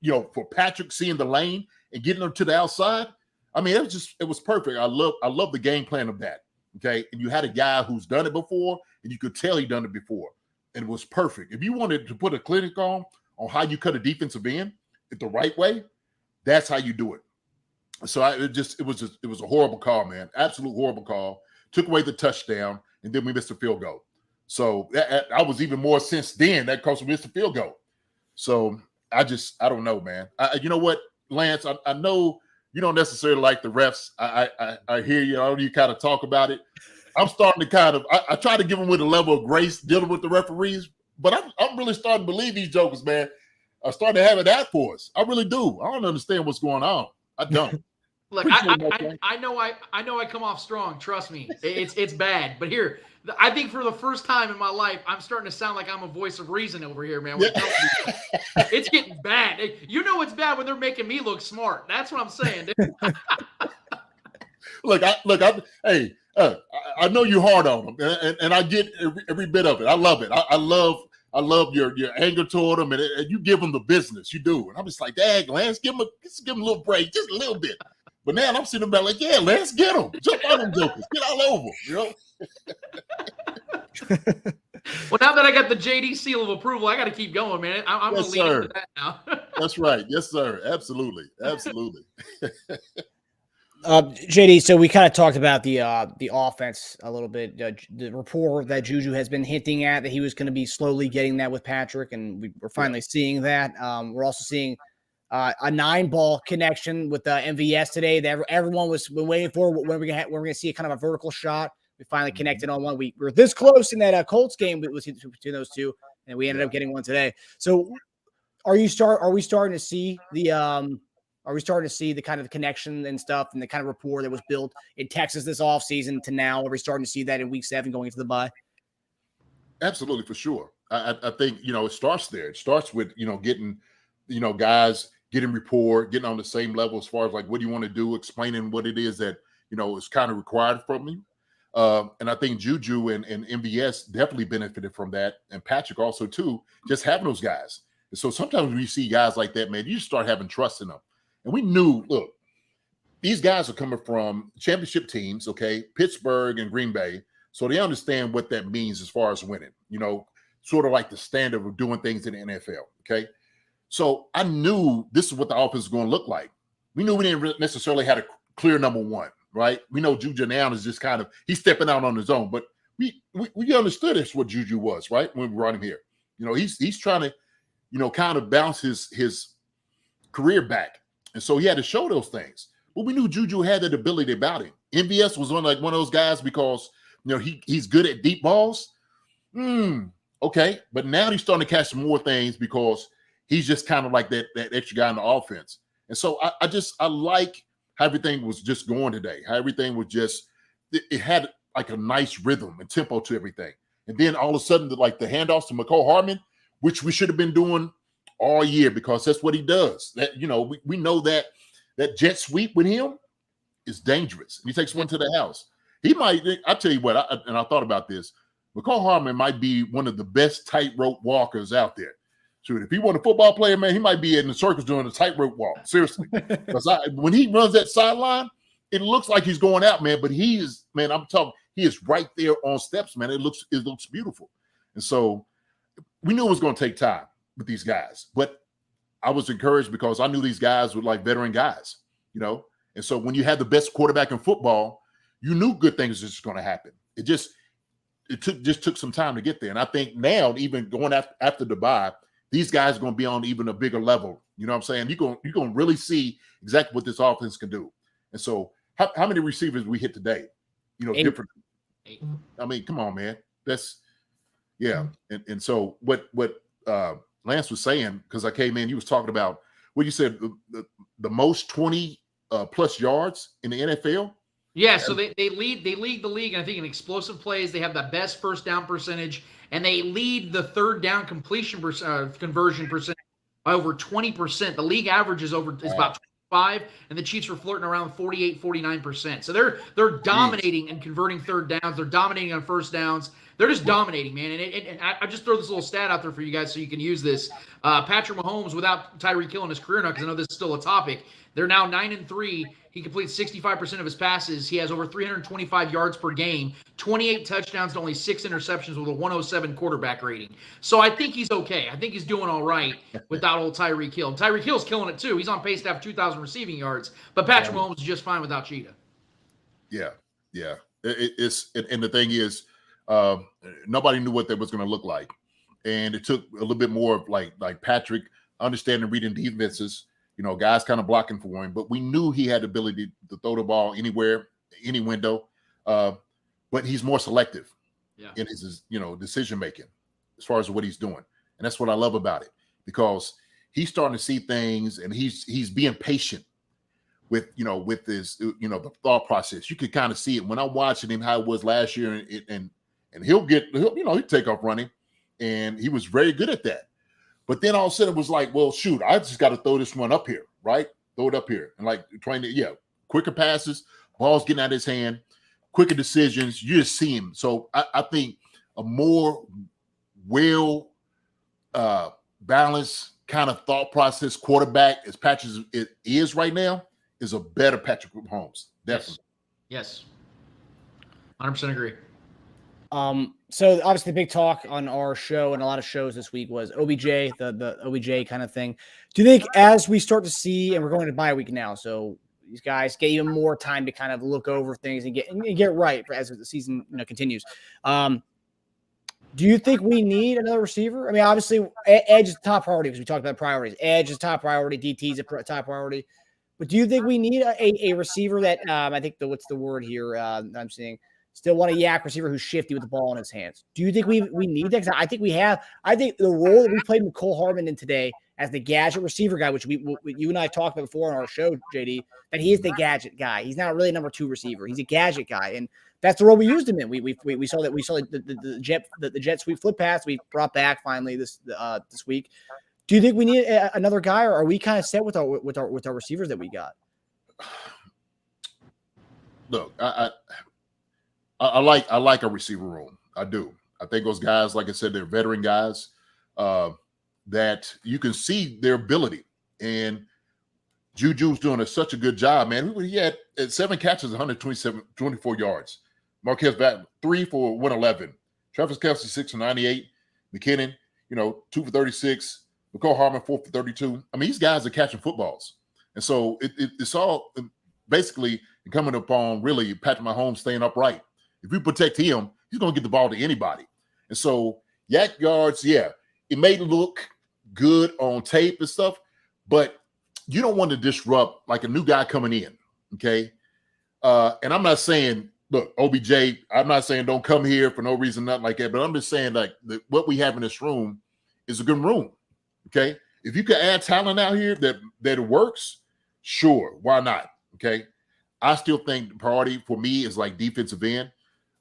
for Patrick seeing the lane and getting them to the outside? I mean, it was perfect. I love the game plan of that. Okay. And you had a guy who's done it before, and you could tell he done it before. And it was perfect. If you wanted to put a clinic on how you cut a defensive end the right way, that's how you do it. So it was a horrible call, man. Absolute horrible call. Took away the touchdown, and then we missed the field goal. So I was even more since then that because we missed the field goal. So I don't know, man. You know what, Lance? I know you don't necessarily like the refs. I hear you. I know you kind of talk about it. I'm starting to I try to give them with a level of grace dealing with the referees, but I'm really starting to believe these jokers, man, are starting to have it out for us. I really do. I don't understand what's going on. I don't. Look, I know I come off strong. Trust me, it's bad. But here, I think for the first time in my life, I'm starting to sound like I'm a voice of reason over here, man. It's getting bad. You know it's bad when they're making me look smart. That's what I'm saying. I know you're hard on them, and I get every bit of it. I love it. I love your anger toward them, and you give them the business. You do, and I'm just like, dang, Lance, give them a little break, just a little bit. But now I'm sitting there like, yeah, Lance, get them, jump on them jokers, get all over, Well, now that I got the JD seal of approval, I got to keep going, man. I'm going to lean into that now. That's right. Yes, sir. Absolutely. JD, so we kind of talked about the offense a little bit. The rapport that JuJu has been hinting at, that he was going to be slowly getting that with Patrick, and we're finally seeing that. We're also seeing a 9-ball connection with MVS today that everyone was waiting for. When we're going to see a kind of a vertical shot. We finally connected on one. We were this close in that Colts game between those two, and we ended up getting one today. So, are we starting to see the Are we starting to see the kind of connection and stuff and the kind of rapport that was built in Texas this offseason to now? Are we starting to see that in week 7 going into the bye? Absolutely, for sure. I think, it starts there. It starts with, getting, guys getting rapport, getting on the same level as far as like, what do you want to do, explaining what it is that, is kind of required from you. And I think JuJu and MVS definitely benefited from that. And Patrick also, too, just having those guys. And so sometimes when you see guys like that, man, you just start having trust in them. And we knew, look, these guys are coming from championship teams, okay, Pittsburgh and Green Bay. So they understand what that means as far as winning, sort of like the standard of doing things in the NFL, okay? So I knew this is what the offense is going to look like. we knew we didn't necessarily have a clear number one, right? We know JuJu now is just kind of he's stepping out on his own, but we understood that's what JuJu was, right? When we brought him here, he's trying to, kind of bounce his career back, and so he had to show those things. But we knew JuJu had that ability about him. MVS was one of those guys because he's good at deep balls. Okay, but now he's starting to catch some more things because he's just kind of like that extra guy in the offense. And so I like how everything was just going today. How everything was just it had like a nice rhythm and tempo to everything. And then all of a sudden, like the handoffs to McCole Hardman, which we should have been doing all year because that's what he does. That we know that jet sweep with him is dangerous. He takes one to the house. He might. I tell you what. I thought about this. McCole Hardman might be one of the best tightrope walkers out there. Shoot, if he wasn't a football player, man, he might be in the circus doing a tightrope walk. Seriously, because when he runs that sideline, it looks like he's going out, man. But he is, man. I'm talking. He is right there on steps, man. It looks beautiful. And so we knew it was going to take time with these guys, but I was encouraged because I knew these guys were like veteran guys, And so when you had the best quarterback in football, you knew good things was just going to happen. It took some time to get there. And I think now, even going after the bye, these guys are going to be on even a bigger level. You know what I'm saying? You're going to really see exactly what this offense can do. And so how many receivers we hit today? 8. Different. I mean, come on, man. That's yeah. And so what Lance was saying, because I came in, he was talking about what you said, the most 20 plus yards in the NFL. Yeah, so they lead the league, and I think in explosive plays, they have the best first down percentage, and they lead the third down completion conversion percentage by over 20%. The league average is about 25, and the Chiefs were flirting around 48, 49%. So they're dominating and converting third downs. They're dominating on first downs. They're just dominating, man. And I just throw this little stat out there for you guys so you can use this. Patrick Mahomes, without Tyreek Hill in his career now, because I know this is still a topic, they're now 9-3. He completes 65% of his passes. He has over 325 yards per game, 28 touchdowns, and only 6 interceptions with a 107 quarterback rating. So I think he's okay. I think he's doing all right without old Tyreek Hill. Tyreek Hill's killing it too. He's on pace to have 2,000 receiving yards, but Patrick Mahomes is just fine without Cheetah. Yeah. And the thing is, nobody knew what that was going to look like, and it took a little bit more of like Patrick understanding reading defenses. Guys kind of blocking for him, but we knew he had the ability to throw the ball anywhere, any window. But he's more selective in his, decision making as far as what he's doing, and that's what I love about it because he's starting to see things, and he's being patient with his the thought process. You could kind of see it when I'm watching him how it was last year, and he'll take off running, and he was very good at that. But then all of a sudden it was like, well, shoot, I just got to throw this one up here, right? Throw it up here. And like trying to, quicker passes, balls getting out of his hand, quicker decisions. You just see him. So I think a more balanced kind of thought process quarterback as Patrick is right now is a better Patrick Mahomes. Definitely. Yes. 100% agree. So obviously the big talk on our show and a lot of shows this week was OBJ, the OBJ kind of thing. Do you think as we start to see, and we're going to bye week now, so these guys get even more time to kind of look over things and get right as the season continues. Do you think we need another receiver? I mean, obviously edge is top priority because we talked about priorities. Edge is top priority. DT is a top priority. But do you think we need a receiver that I think what's the word here I'm seeing? Still want a yak receiver who's shifty with the ball in his hands. Do you think we need that? I think we have. I think the role that we played McCole Hardman in today as the gadget receiver guy, which you and I talked about before on our show, JD, that he is the gadget guy. He's not really a number 2 receiver. He's a gadget guy, and that's the role we used him in. We saw the jet sweep flip pass we brought back finally this week. Do you think we need another guy, or are we kind of set with our receivers that we got? Look, I like a receiver room. I do. I think those guys, like I said, they're veteran guys that you can see their ability. And JuJu's doing such a good job, man. He had 7 catches, 24 yards. Marquez back 3 for 111. Travis Kelce 6 for 98. McKinnon, 2 for 36. McCole Hardman 4 for 32. I mean, these guys are catching footballs. And so it's all basically coming upon really Patrick Mahomes staying upright. If we protect him, he's going to get the ball to anybody. And so yak yards, yeah, it may look good on tape and stuff, but you don't want to disrupt like a new guy coming in, okay? And I'm not saying, look, OBJ, I'm not saying don't come here for no reason, nothing like that, but I'm just saying like what we have in this room is a good room, okay? If you can add talent out here that it works, sure, why not, okay? I still think the priority for me is like defensive end.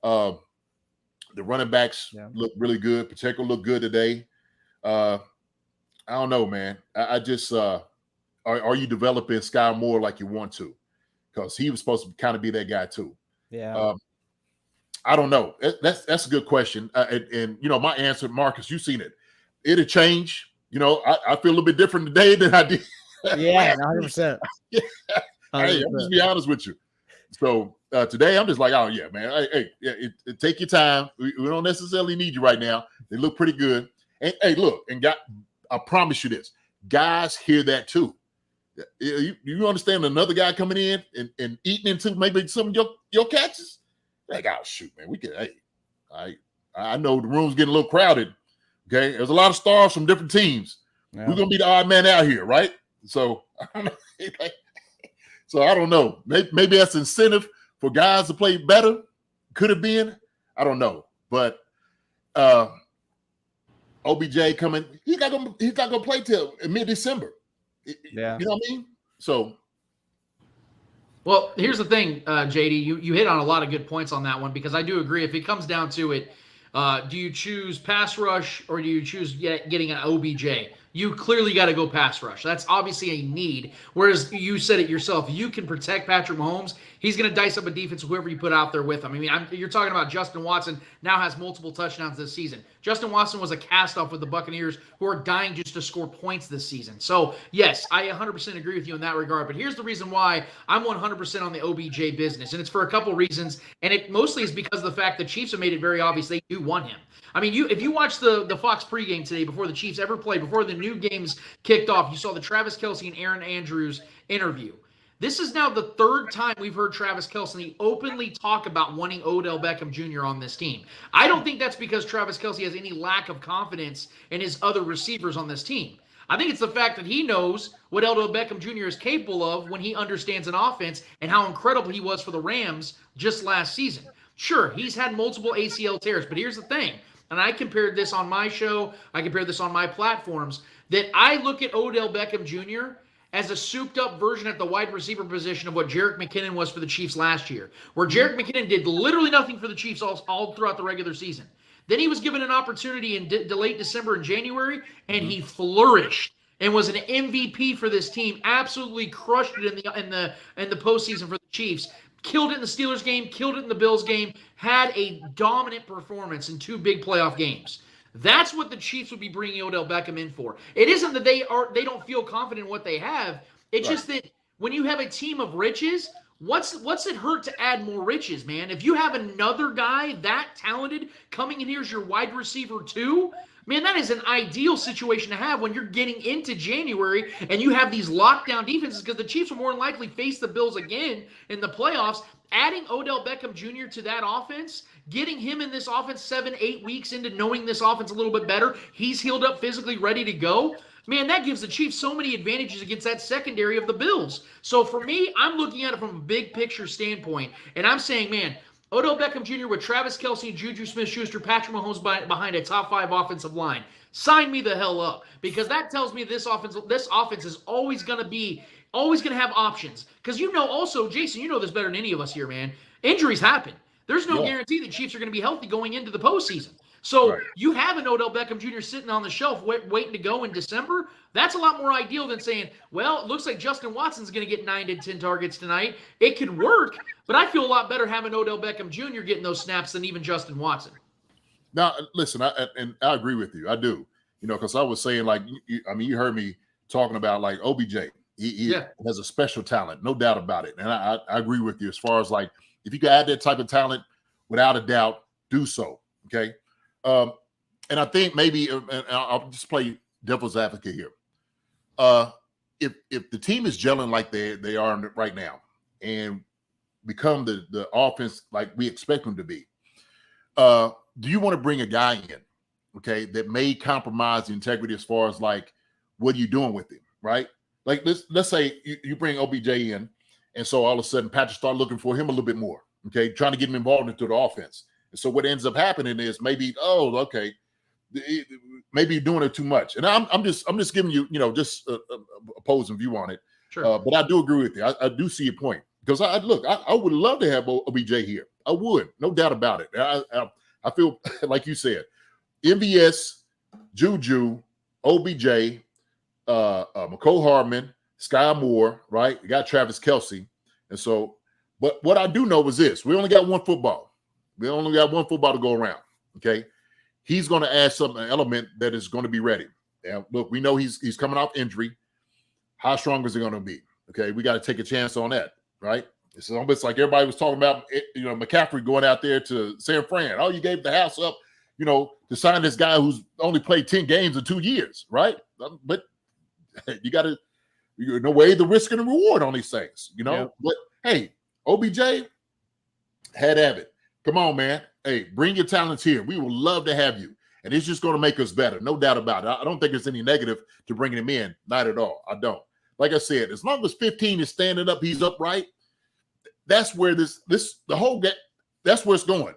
The running backs look really good. Pacheco looked good today. I don't know, man. I just are you developing Sky Moore like you want to? Because he was supposed to kind of be that guy too. Yeah. I don't know. That's a good question. And you know, my answer, Marcus, you've seen it. It'll change. You know, I feel a little bit different today than I did. Yeah, 100%. Hey, I'm just be honest with you. So today I'm just like, oh yeah, man. Hey, take your time. We don't necessarily need you right now. They look pretty good. And hey, look, I promise you this, guys hear that too. You understand another guy coming in and eating into maybe some of your catches? Like, oh shoot, man, we can. Hey, I know the room's getting a little crowded. Okay, there's a lot of stars from different teams. Yeah. We're gonna be the odd man out here, right? So I don't know. So I don't know. Maybe that's incentive for guys to play better. Could have been. I don't know. But OBJ coming, he's not gonna play till mid-December. Yeah. You know what I mean? So well, here's the thing, JD. You hit on a lot of good points on that one, because I do agree. If it comes down to it, do you choose pass rush or do you choose getting an OBJ? You clearly got to go pass rush. That's obviously a need. Whereas you said it yourself, you can protect Patrick Mahomes. He's going to dice up a defense whoever you put out there with him. I mean, you're talking about Justin Watson now has multiple touchdowns this season. Justin Watson was a cast-off with the Buccaneers, who are dying just to score points this season. So, yes, I 100% agree with you in that regard. But here's the reason why I'm 100% on the OBJ business, and it's for a couple reasons. And it mostly is because of the fact the Chiefs have made it very obvious they do want him. I mean, if you watch the Fox pregame today before the Chiefs ever played, before the new games kicked off, you saw the Travis Kelce and Aaron Andrews interview. This is now the third time we've heard Travis Kelce openly talk about wanting Odell Beckham Jr. on this team. I don't think that's because Travis Kelce has any lack of confidence in his other receivers on this team. I think it's the fact that he knows what Odell Beckham Jr. is capable of when he understands an offense and how incredible he was for the Rams just last season. Sure, he's had multiple ACL tears, but here's the thing. And I compared this on my show, I compared this on my platforms, that I look at Odell Beckham Jr. as a souped-up version at the wide receiver position of what Jerick McKinnon was for the Chiefs last year, where Jerick McKinnon did literally nothing for the Chiefs all throughout the regular season. Then he was given an opportunity in late December and January, and he flourished and was an MVP for this team, absolutely crushed it in the postseason for the Chiefs. Killed it in the Steelers game, killed it in the Bills game, had a dominant performance in two big playoff games. That's what the Chiefs would be bringing Odell Beckham in for. It isn't that they don't feel confident in what they have. It's just that when you have a team of riches, what's it hurt to add more riches, man? If you have another guy that talented coming in here as your wide receiver too, man, that is an ideal situation to have when you're getting into January and you have these lockdown defenses, because the Chiefs will more than likely face the Bills again in the playoffs. Adding Odell Beckham Jr. to that offense, getting him in this offense 7-8 weeks into knowing this offense a little bit better, he's healed up physically, ready to go. Man, that gives the Chiefs so many advantages against that secondary of the Bills. So for me, I'm looking at it from a big picture standpoint, and I'm saying, man, Odell Beckham Jr. with Travis Kelce and JuJu Smith-Schuster, Patrick Mahomes behind a top 5 offensive line. Sign me the hell up, because that tells me this offense is always going to have options. Because you know also, Jason, you know this better than any of us here, man. Injuries happen. There's no guarantee the Chiefs are going to be healthy going into the postseason. So you have an Odell Beckham Jr. sitting on the shelf waiting to go in December. That's a lot more ideal than saying, well, it looks like Justin Watson's going to get 9 to 10 targets tonight. It could work, but I feel a lot better having Odell Beckham Jr. getting those snaps than even Justin Watson. Now, listen, I agree with you. I do. You know, because I was saying, like, you heard me talking about, like, OBJ. He has a special talent, no doubt about it. And I agree with you as far as, like, if you can add that type of talent, without a doubt, do so, okay? And I think maybe, and I'll just play devil's advocate here. if the team is gelling like they are right now and become the offense like we expect them to be, do you want to bring a guy in, okay, that may compromise the integrity as far as like what are you doing with him, right? Like let's say you bring OBJ in, and so all of a sudden Patrick start looking for him a little bit more, okay, trying to get him involved into the offense. And so what ends up happening is maybe, okay, maybe you're doing it too much. And I'm just giving you, just a opposing view on it. Sure. But I do agree with you. I do see your point because I would love to have OBJ here. I would, no doubt about it. I feel like you said, MVS, JuJu, OBJ, McCole Hardman, Sky Moore, right? You got Travis Kelce. And so, but what I do know is this: we only got one football. We only got one football to go around. Okay. He's going to add an element that is going to be ready. And look, we know he's coming off injury. How strong is he going to be? Okay. We got to take a chance on that. Right. It's almost like everybody was talking about, McCaffrey going out there to San Fran. Oh, you gave the house up, to sign this guy who's only played 10 games in 2 years. Right. But you got to, weigh the risk and the reward on these things, Yeah. But hey, OBJ had at it. Come on, man. Hey, bring your talents here. We would love to have you. And it's just going to make us better. No doubt about it. I don't think there's any negative to bringing him in. Not at all. I don't. Like I said, as long as 15 is standing up, he's upright. That's where that's where it's going.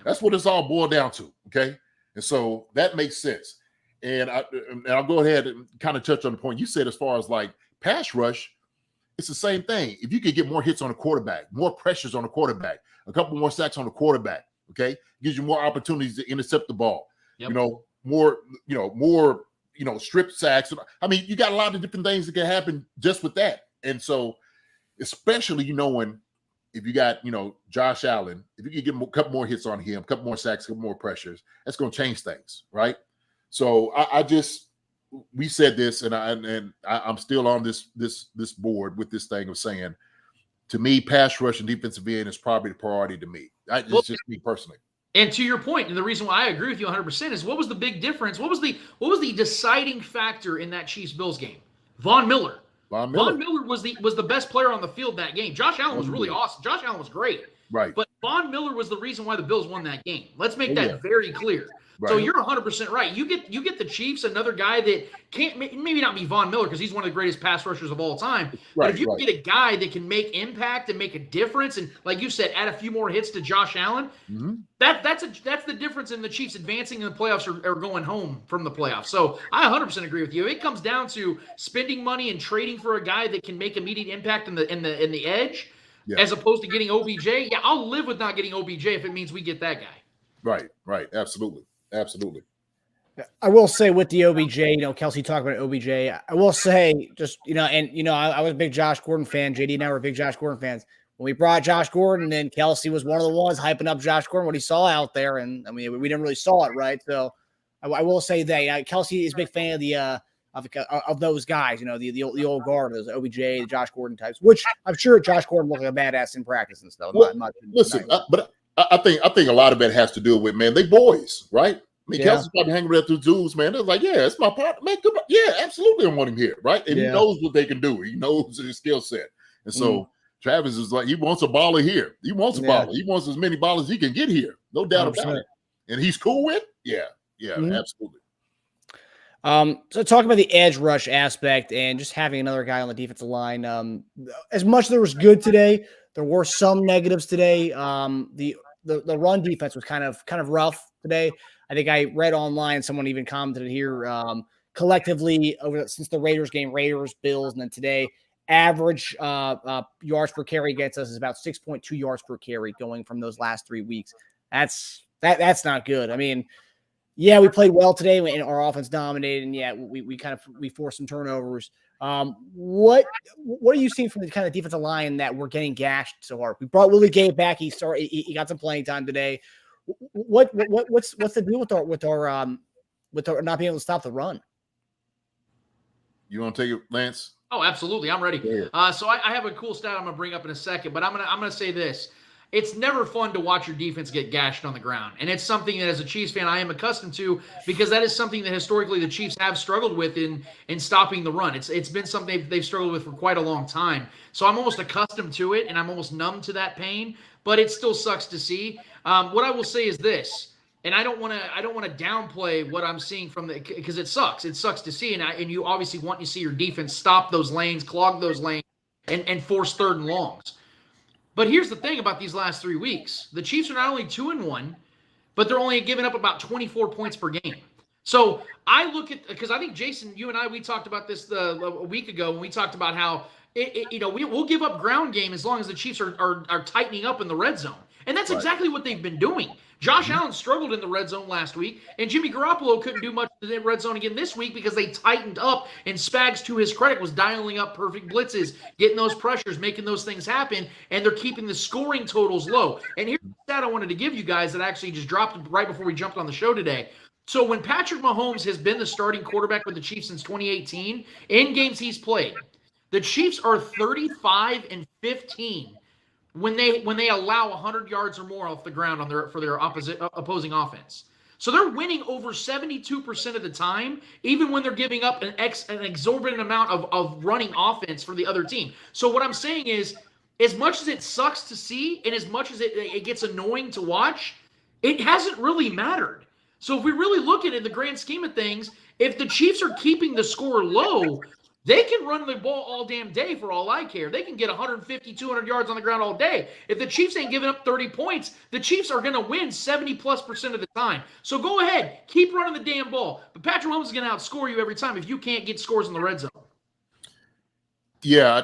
That's what it's all boiled down to. Okay. And so that makes sense. And I'll go ahead and kind of touch on the point you said as far as like pass rush. It's the same thing. If you could get more hits on the quarterback, more pressures on the quarterback, a couple more sacks on the quarterback, okay, gives you more opportunities to intercept the ball. Yep. More strip sacks. I mean, you got a lot of different things that can happen just with that. And so, especially when if you got Josh Allen, if you could get a couple more hits on him, a couple more sacks, a couple more pressures, that's going to change things, right? So we said this, and I'm still on this board with this thing of saying, to me, pass rush and defensive end is probably the priority to me. It's just me personally. And to your point, and the reason why I agree with you 100% is what was the big difference? What was the deciding factor in that Chiefs-Bills game? Von Miller. Von Miller was the best player on the field that game. Josh Allen was really awesome. Josh Allen was great. Right. But Von Miller was the reason why the Bills won that game. Let's make that very clear. Right. So you're 100% right. You get the Chiefs, another guy that can't maybe not be Von Miller because he's one of the greatest pass rushers of all time. But if you can get a guy that can make impact and make a difference, and like you said, add a few more hits to Josh Allen, that's the difference in the Chiefs advancing in the playoffs or going home from the playoffs. So I 100% agree with you. It comes down to spending money and trading for a guy that can make immediate impact in the edge, as opposed to getting OBJ. Yeah, I'll live with not getting OBJ if it means we get that guy. Right. Absolutely. I will say with the OBJ, Kelce talked about OBJ. I will say just, I was a big Josh Gordon fan. JD and I were big Josh Gordon fans. When we brought Josh Gordon, then Kelce was one of the ones hyping up Josh Gordon, what he saw out there. And I mean, we didn't really saw it, right? So I will say that Kelce is a big fan of those guys, the old guard, those OBJ, the Josh Gordon types, which I'm sure Josh Gordon looked like a badass in practice and stuff. But I think a lot of it has to do with, man, they boys, right? I mean, Kelce's probably hanging around through dudes, man. They're like, yeah, it's my partner. Man, come on. Yeah, absolutely, I want him here, right? And he knows what they can do. He knows his skill set. And so Travis is like, he wants a baller here. He wants a baller. He wants as many ballers as he can get here. No doubt about it. And he's cool with? Yeah, absolutely. So talking about the edge rush aspect and just having another guy on the defensive line, as much as there was good today, there were some negatives today. The run defense was kind of rough today. I think I read online, someone even commented here, collectively since the Raiders game, Raiders, Bills, and then today, average yards per carry against us is about 6.2 yards per carry going from those last 3 weeks. That's not good. I mean, yeah, we played well today and our offense dominated, and we forced some turnovers. What are you seeing from the kind of defensive line that we're getting gashed so hard? We brought Willie Gay back. He got some playing time today. What's the deal with our not being able to stop the run? You want to take it, Lance? Oh, absolutely. I'm ready. So I have a cool stat I'm going to bring up in a second, but I'm going to say this. it's never fun to watch your defense get gashed on the ground. And it's something that as a Chiefs fan, I am accustomed to, because that is something that historically the Chiefs have struggled with in stopping the run. It's been something they've struggled with for quite a long time. So I'm almost accustomed to it, and I'm almost numb to that pain, but it still sucks to see. What I will say is this, and I don't want to downplay what I'm seeing from because it sucks. It sucks to see, and you obviously want to see your defense stop those lanes, clog those lanes, and force 3rd and longs. But here's the thing about these last 3 weeks. The Chiefs are not only 2-1, but they're only giving up about 24 points per game. So I look at, because I think, Jason, you and I, we talked about this a week ago when we talked about how, we'll give up ground game as long as the Chiefs are tightening up in the red zone. And that's exactly what they've been doing. Josh Allen struggled in the red zone last week, and Jimmy Garoppolo couldn't do much in the red zone again this week because they tightened up, and Spags, to his credit, was dialing up perfect blitzes, getting those pressures, making those things happen, and they're keeping the scoring totals low. And here's the stat I wanted to give you guys that actually just dropped right before we jumped on the show today. So when Patrick Mahomes has been the starting quarterback with the Chiefs since 2018, in games he's played, the Chiefs are 35-15 when they allow 100 yards or more off the ground for their opposing offense. So they're winning over 72% of the time, even when they're giving up an exorbitant amount of running offense for the other team. So what I'm saying is, as much as it sucks to see and as much as it gets annoying to watch, it hasn't really mattered. So if we really look at it in the grand scheme of things, if the Chiefs are keeping the score low, they can run the ball all damn day for all I care. They can get 150, 200 yards on the ground all day. If the Chiefs ain't giving up 30 points, the Chiefs are going to win 70+% of the time. So go ahead. Keep running the damn ball. But Patrick Mahomes is going to outscore you every time if you can't get scores in the red zone. Yeah,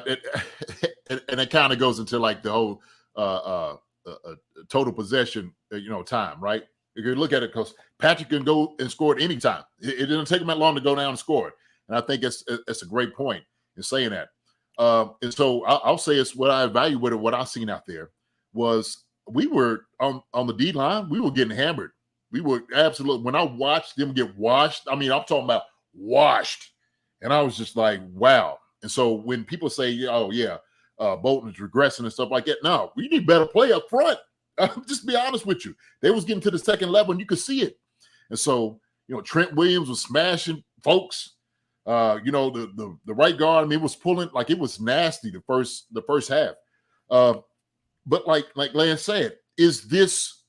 and it kind of goes into like the whole total possession, time, right? You can look at it because Patrick can go and score at any time. It didn't take him that long to go down and score it. And I think it's a great point in saying that. And so I'll say it's what I evaluated, what I've seen out there was we were on the D line, we were getting hammered. We were absolutely, when I watched them get washed, I mean, I'm talking about washed. And I was just like, wow. And so when people say, oh, yeah, Bolton's regressing and stuff like that, no, we need better play up front. Just be honest with you. They was getting to the second level and you could see it. And so, Trent Williams was smashing folks. The right guard, I mean, it was pulling like it was nasty the first half. But like Lance said, is this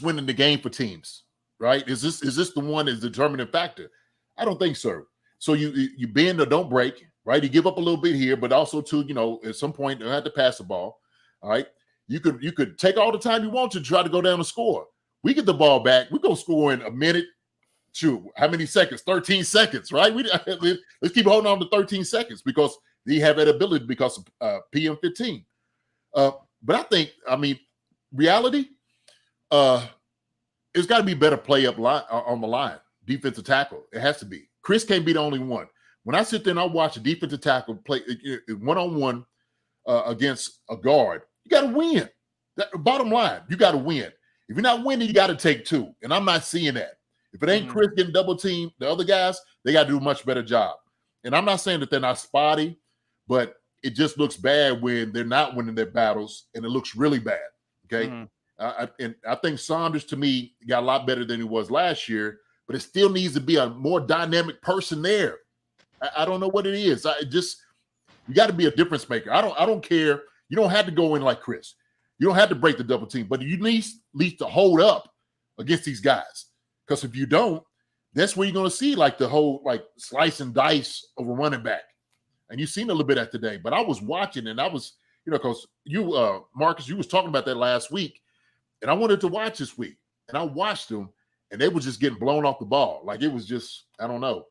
winning the game for teams, right? Is this the one that's the determining factor? I don't think so. So you bend or don't break, right? You give up a little bit here, but also too, at some point you have to pass the ball. All right. You could take all the time you want to try to go down and score. We get the ball back, we're gonna score in a minute. Shoot, how many seconds? 13 seconds, right? Let's keep holding on to 13 seconds because they have that ability because of PM15. But I think, reality, it's got to be better play up line, on the line, defensive tackle. It has to be. Chris can't be the only one. When I sit there and I watch a defensive tackle play one-on-one against a guard, you got to win. Bottom line, you got to win. If you're not winning, you got to take two. And I'm not seeing that. If it ain't Chris getting double teamed, the other guys, they got to do a much better job. And I'm not saying that they're not spotty, but it just looks bad when they're not winning their battles, and it looks really bad. Okay. And I think Saunders, to me, got a lot better than he was last year, but it still needs to be a more dynamic person there. I don't know what it is. You got to be a difference maker. I don't care. You don't have to go in like Chris. You don't have to break the double team, but you need to hold up against these guys. Because if you don't, that's where you're going to see like the whole like slice and dice of a running back. And you've seen a little bit of that today. But I was watching and I was, because you, Marcus, you was talking about that last week. And I wanted to watch this week. And I watched them and they were just getting blown off the ball. Like it was just, I don't know.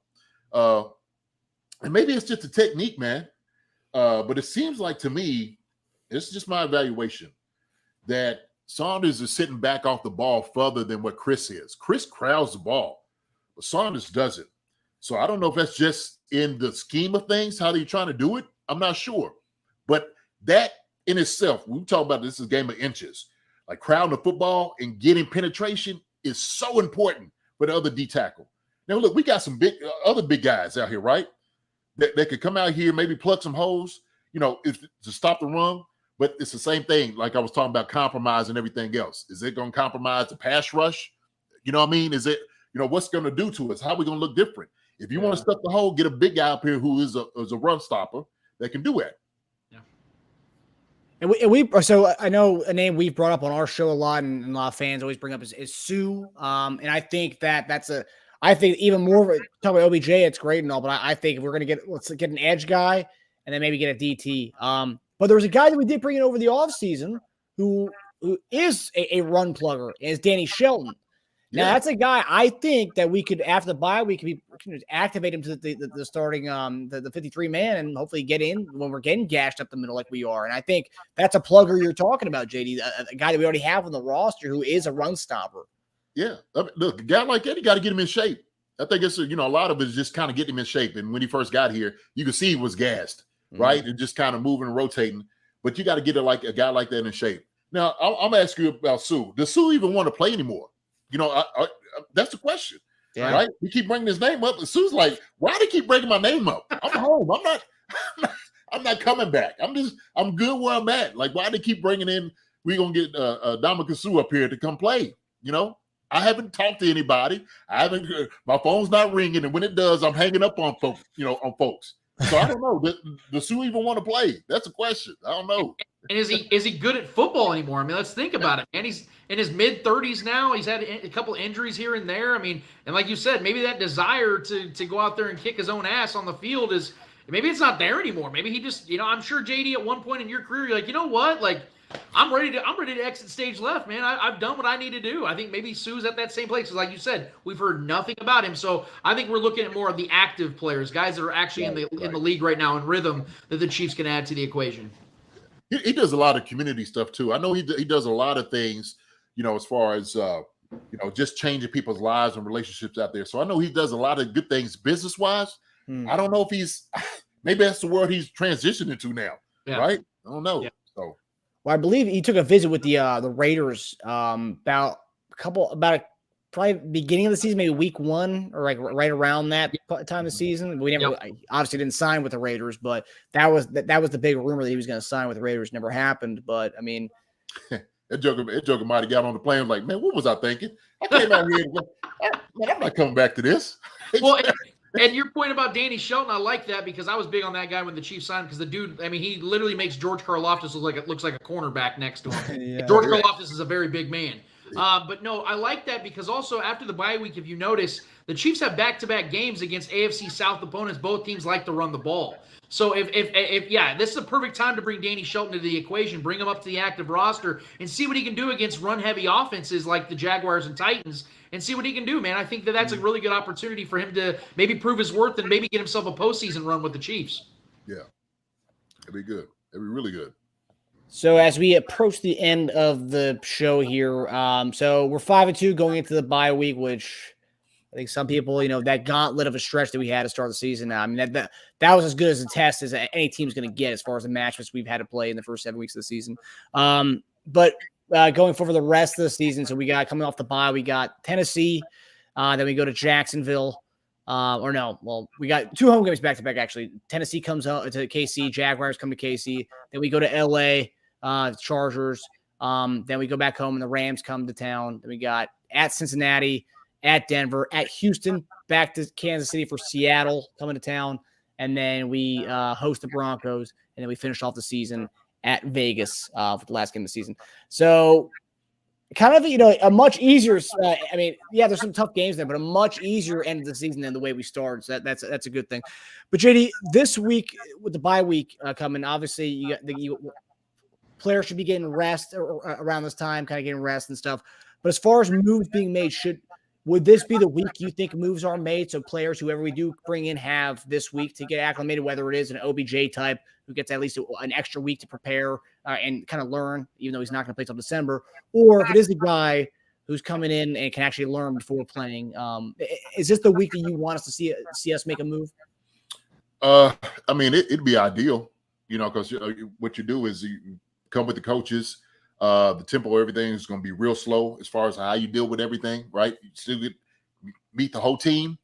And maybe it's just a technique, man. But it seems like to me, it's just my evaluation, that Saunders is sitting back off the ball further than what Chris is. Chris crowds the ball, but Saunders doesn't. So I don't know if that's just in the scheme of things, how they're trying to do it. I'm not sure. But that in itself, we talk about this is a game of inches. Like crowding the football and getting penetration is so important for the other D tackle. Now, look, we got some other big guys out here, right? That could come out here, maybe plug some holes, to stop the run. But it's the same thing. Like I was talking about compromise and everything else. Is it going to compromise the pass rush? You know what I mean? Is it, what's going to do to us? How are we going to look different? If you want to stuff the hole, get a big guy up here who is a run stopper that can do it. Yeah. And we so I know a name we've brought up on our show a lot, and a lot of fans always bring up is Sue. And I think I think even more of talk about OBJ, it's great and all, but I think if we're going to let's get an edge guy and then maybe get a DT. But there was a guy that we did bring in over the offseason who is a run plugger, is Danny Shelton. Now, that's a guy I think that we could, after the bye, we can activate him to the starting, the 53 man, and hopefully get in when we're getting gashed up the middle like we are. And I think that's a plugger you're talking about, JD, a guy that we already have on the roster who is a run stopper. Yeah. Look, a guy like that, you got to get him in shape. I think it's, a lot of it is just kind of getting him in shape. And when he first got here, you could see he was gassed, right? And just kind of moving and rotating. But you got to get a guy like that in shape. Now, I'm going to ask you about Sue. Does Sue even want to play anymore? That's the question, right? We keep bringing his name up. And Sue's like, why do they keep bringing my name up? I'm home. I'm not coming back. I'm good where I'm at. Like, why do they keep bringing in? We're gonna get Dominic Sue up here to come play. I haven't talked to anybody. My phone's not ringing, and when it does, I'm hanging up on folks. So I don't know. Does Sue even want to play? That's a question. I don't know. And is he good at football anymore? I mean, let's think about it. And he's in his mid-30s now. He's had a couple injuries here and there. I mean, and like you said, maybe that desire to go out there and kick his own ass on the field is maybe it's not there anymore. Maybe he just, I'm sure JD at one point in your career, you're like, you know what? Like, I'm ready to exit stage left, man. I've done what I need to do. I think maybe Sue's at that same place. Like you said, we've heard nothing about him. So I think we're looking at more of the active players, guys that are actually in the league right now in rhythm that the Chiefs can add to the equation. He does a lot of community stuff too. I know he does a lot of things, as far as just changing people's lives and relationships out there. So I know he does a lot of good things business wise. I don't know if maybe that's the world he's transitioning to now, right? I don't know. Yeah. So, well, I believe he took a visit with the Raiders probably beginning of the season, maybe week 1 or like right around that time of the season. We never obviously didn't sign with the Raiders, but that was the big rumor that he was going to sign with the Raiders. Never happened, but I mean, that joker might have got on the plane like, man, what was I thinking? I came out here, man, I'm not coming back to this. Well, and your point about Danny Shelton, I like that because I was big on that guy when the Chiefs signed because the dude, I mean, he literally makes George Karlaftis looks like a cornerback next to him. George Karlaftis is a very big man. But no, I like that because also after the bye week, if you notice, the Chiefs have back-to-back games against AFC South opponents. Both teams like to run the ball. So if this is a perfect time to bring Danny Shelton to the equation, bring him up to the active roster, and see what he can do against run-heavy offenses like the Jaguars and Titans, and see what he can do, man. I think that's a really good opportunity for him to maybe prove his worth and maybe get himself a postseason run with the Chiefs. Yeah, it'd be good. It'd be really good. So as we approach the end of the show here, so we're 5-2 going into the bye week, which I think some people, that gauntlet of a stretch that we had to start the season. I mean, that was as good as a test as any team's going to get as far as the matchups we've had to play in the first 7 weeks of the season. But going for the rest of the season, so we got coming off the bye, we got Tennessee, then we go to Jacksonville. We got 2 home games back to back. Actually, Tennessee comes out to KC, Jaguars come to KC. Then we go to LA, Chargers. Then we go back home, and the Rams come to town. Then we got at Cincinnati, at Denver, at Houston, back to Kansas City for Seattle coming to town, and then we host the Broncos, and then we finish off the season at Vegas for the last game of the season. So kind of, a much easier there's some tough games there, but a much easier end of the season than the way we started. So that's a good thing. But JD, this week with the bye week coming, obviously players should be getting rest around this time, kind of getting rest and stuff. But as far as moves being made, would this be the week you think moves are made? So players, whoever we do bring in, have this week to get acclimated, whether it is an OBJ type who gets at least an extra week to prepare and kind of learn, even though he's not going to play till December, or if it is a guy who's coming in and can actually learn before playing. Is this the week that you want us to see us make a move? It'd be ideal, because what you do is you come with the coaches. The tempo of everything is going to be real slow as far as how you deal with everything, right? You still meet the whole team,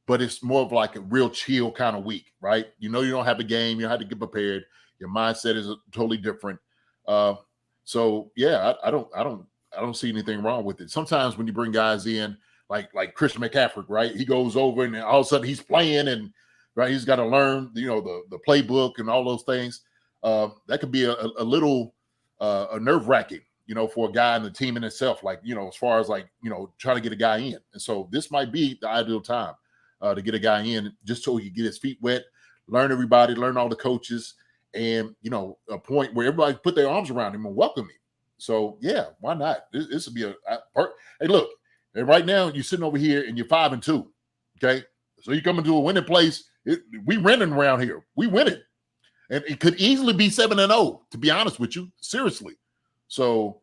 but it's more of like a real chill kind of week, right? You don't have a game. You don't have to get prepared. Your mindset is totally different. So yeah, I don't see anything wrong with it. Sometimes when you bring guys in like Christian McCaffrey, right? He goes over and all of a sudden he's playing and right, he's got to learn, the playbook and all those things. That could be a little nerve-wracking, for a guy in the team in itself, like, as far as like, trying to get a guy in. And so this might be the ideal time to get a guy in just so he can get his feet wet, learn everybody, learn all the coaches, and, a point where everybody put their arms around him and welcome him. So, yeah, why not? This would be hey, look, and right now you're sitting over here and you're 5-2, okay? So you come into a winning place. We winning around here. We winning. And it could easily be 7-0, to be honest with you, seriously. So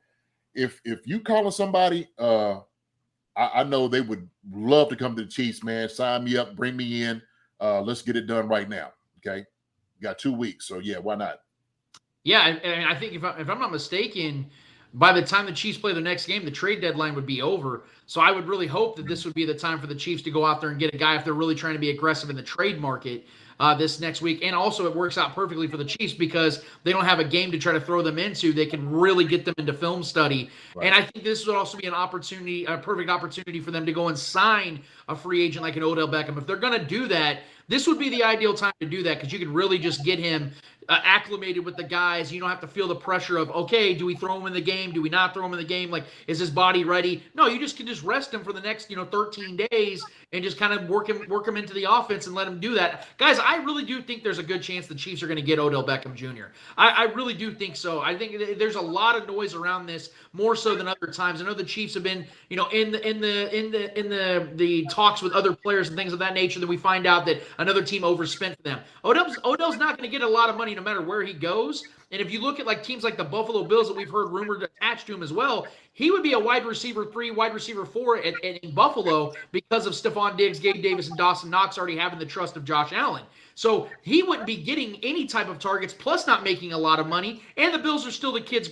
if you calling somebody, I know they would love to come to the Chiefs, man. Sign me up, bring me in. Let's get it done right now, okay? You got 2 weeks, so yeah, why not? Yeah, and I think if I'm not mistaken, by the time the Chiefs play the next game, the trade deadline would be over. So I would really hope that this would be the time for the Chiefs to go out there and get a guy if they're really trying to be aggressive in the trade market this next week. And also it works out perfectly for the Chiefs because they don't have a game to try to throw them into. They can really get them into film study. Right. And I think this would also be an opportunity, a perfect opportunity for them to go and sign a free agent like an Odell Beckham. If they're going to do that, this would be the ideal time to do that because you could really just get him acclimated with the guys. You don't have to feel the pressure of, okay, do we throw him in the game? Do we not throw him in the game? Like, is his body ready? No, you just can just rest him for the next, 13 days and just kind of work him into the offense and let him do that. Guys, I really do think there's a good chance the Chiefs are going to get Odell Beckham Jr. I really do think so. I think there's a lot of noise around this, more so than other times. I know the Chiefs have been, in the talks with other players and things of that nature. That we find out that another team overspent for them. Odell's not going to get a lot of money no matter where he goes. And if you look at like teams like the Buffalo Bills that we've heard rumored attached to him as well, he would be a wide receiver 3, wide receiver 4 in Buffalo because of Stephon Diggs, Gabe Davis, and Dawson Knox already having the trust of Josh Allen. So he wouldn't be getting any type of targets, plus not making a lot of money. And the Bills are still the kids'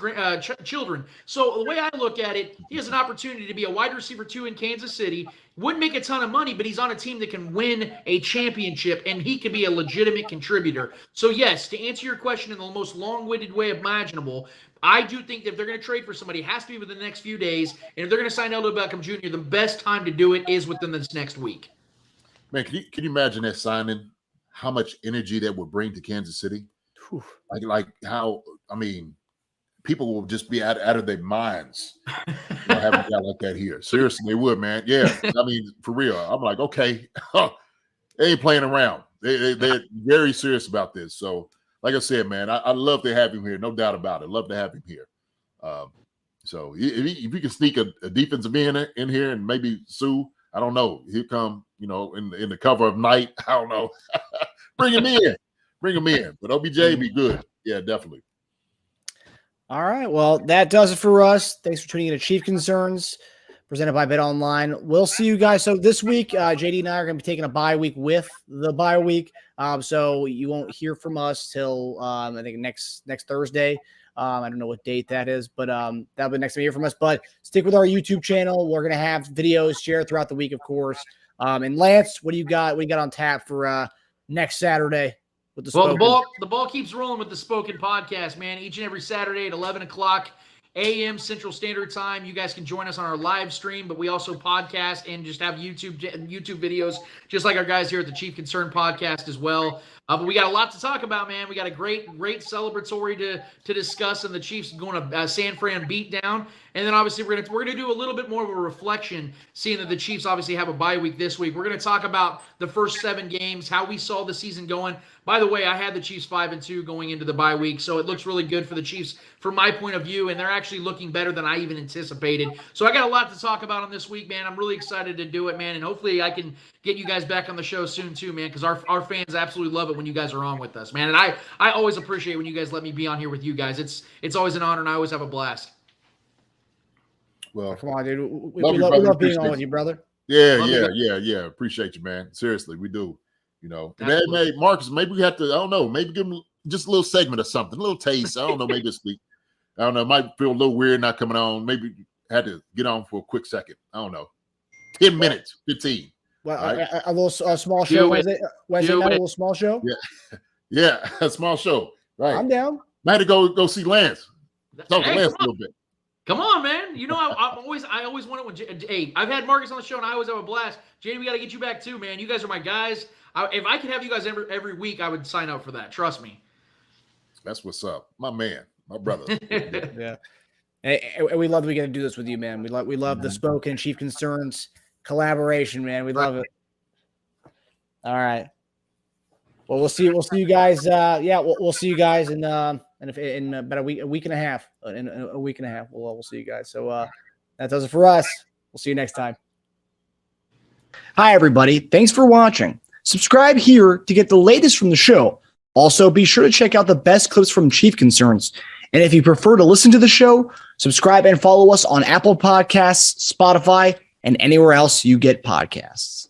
children. So the way I look at it, he has an opportunity to be a wide receiver 2 in Kansas City. Wouldn't make a ton of money, but he's on a team that can win a championship, and he could be a legitimate contributor. So yes, to answer your question in the most long-winded way imaginable, I do think that if they're going to trade for somebody, it has to be within the next few days. And if they're going to sign Odell Beckham Jr., the best time to do it is within this next week. Man, can you imagine that signing? How much energy that would bring to Kansas City? Whew. Like how, I mean, people will just be out of their minds having a guy like that here. Seriously, they would, man. Yeah, I mean, for real. I'm like, okay, they ain't playing around. They're very serious about this. So, like I said, man, I love to have him here. No doubt about it. Love to have him here. So if you can sneak a defensive end in here and maybe Sue, I don't know. He'll come, in the cover of night. I don't know. Bring him in. But OBJ be good. Yeah, definitely. All right. Well, that does it for us. Thanks for tuning in to Chief Concerns, presented by BetOnline. We'll see you guys. So this week, JD and I are going to be taking a bye week with the bye week. So you won't hear from us till I think next Thursday. I don't know what date that is, but that'll be next time you hear from us. But stick with our YouTube channel. We're going to have videos shared throughout the week, of course. And Lance, what do you got? What do you got on tap for next Saturday? The ball keeps rolling with the Spoken podcast, man. Each and every Saturday at 11 o'clock a.m. Central Standard Time. You guys can join us on our live stream, but we also podcast and just have YouTube videos, just like our guys here at the Chief Concern podcast as well. But we got a lot to talk about, man. We got a great celebratory to discuss, and the Chiefs going to San Fran beatdown. And then obviously we're gonna do a little bit more of a reflection, seeing that the Chiefs obviously have a bye week this week. We're gonna talk about the first 7 games, how we saw the season going. By the way, I had the Chiefs 5-2 going into the bye week, so it looks really good for the Chiefs from my point of view, and they're actually looking better than I even anticipated. So I got a lot to talk about on this week, man. I'm really excited to do it, man, and hopefully I can get you guys back on the show soon too, man, because our fans absolutely love it when you guys are on with us, man. And I always appreciate when you guys let me be on here with you guys. It's always an honor, and I always have a blast. Well, come on, dude. We love being on with you, brother. Yeah. Appreciate you, man. Seriously, we do. Hey, Marcus, maybe we have to, I don't know, maybe give him just a little segment or something, a little taste. I don't know, maybe this week. I don't know. It might feel a little weird not coming on. Maybe had to get on for a quick second. I don't know. 10 minutes, 15. Well, right? a little small show Wednesday night, a little small show. Yeah, a small show. Right. I'm down. I had to go see Lance. Talk to Hey, Lance a little bit. come on, man. You know, I always want it when hey, I've had Marcus on the show and I always have a blast. JD, we got to get you back too, man. You guys are my guys. If I could have you guys every week, I would sign up for that. Trust me. That's what's up, my man, my brother. Yeah. And we love that we get to do this with you, man. We love the Spoken Chief Concerns collaboration, man. We love it. All right. Well, we'll see you guys. We'll see you guys in about a week and a half. In a week and a half, we'll see you guys. So that does it for us. We'll see you next time. Hi, everybody. Thanks for watching. Subscribe here to get the latest from the show. Also, be sure to check out the best clips from Chief Concerns. And if you prefer to listen to the show, subscribe and follow us on Apple Podcasts, Spotify, and anywhere else you get podcasts.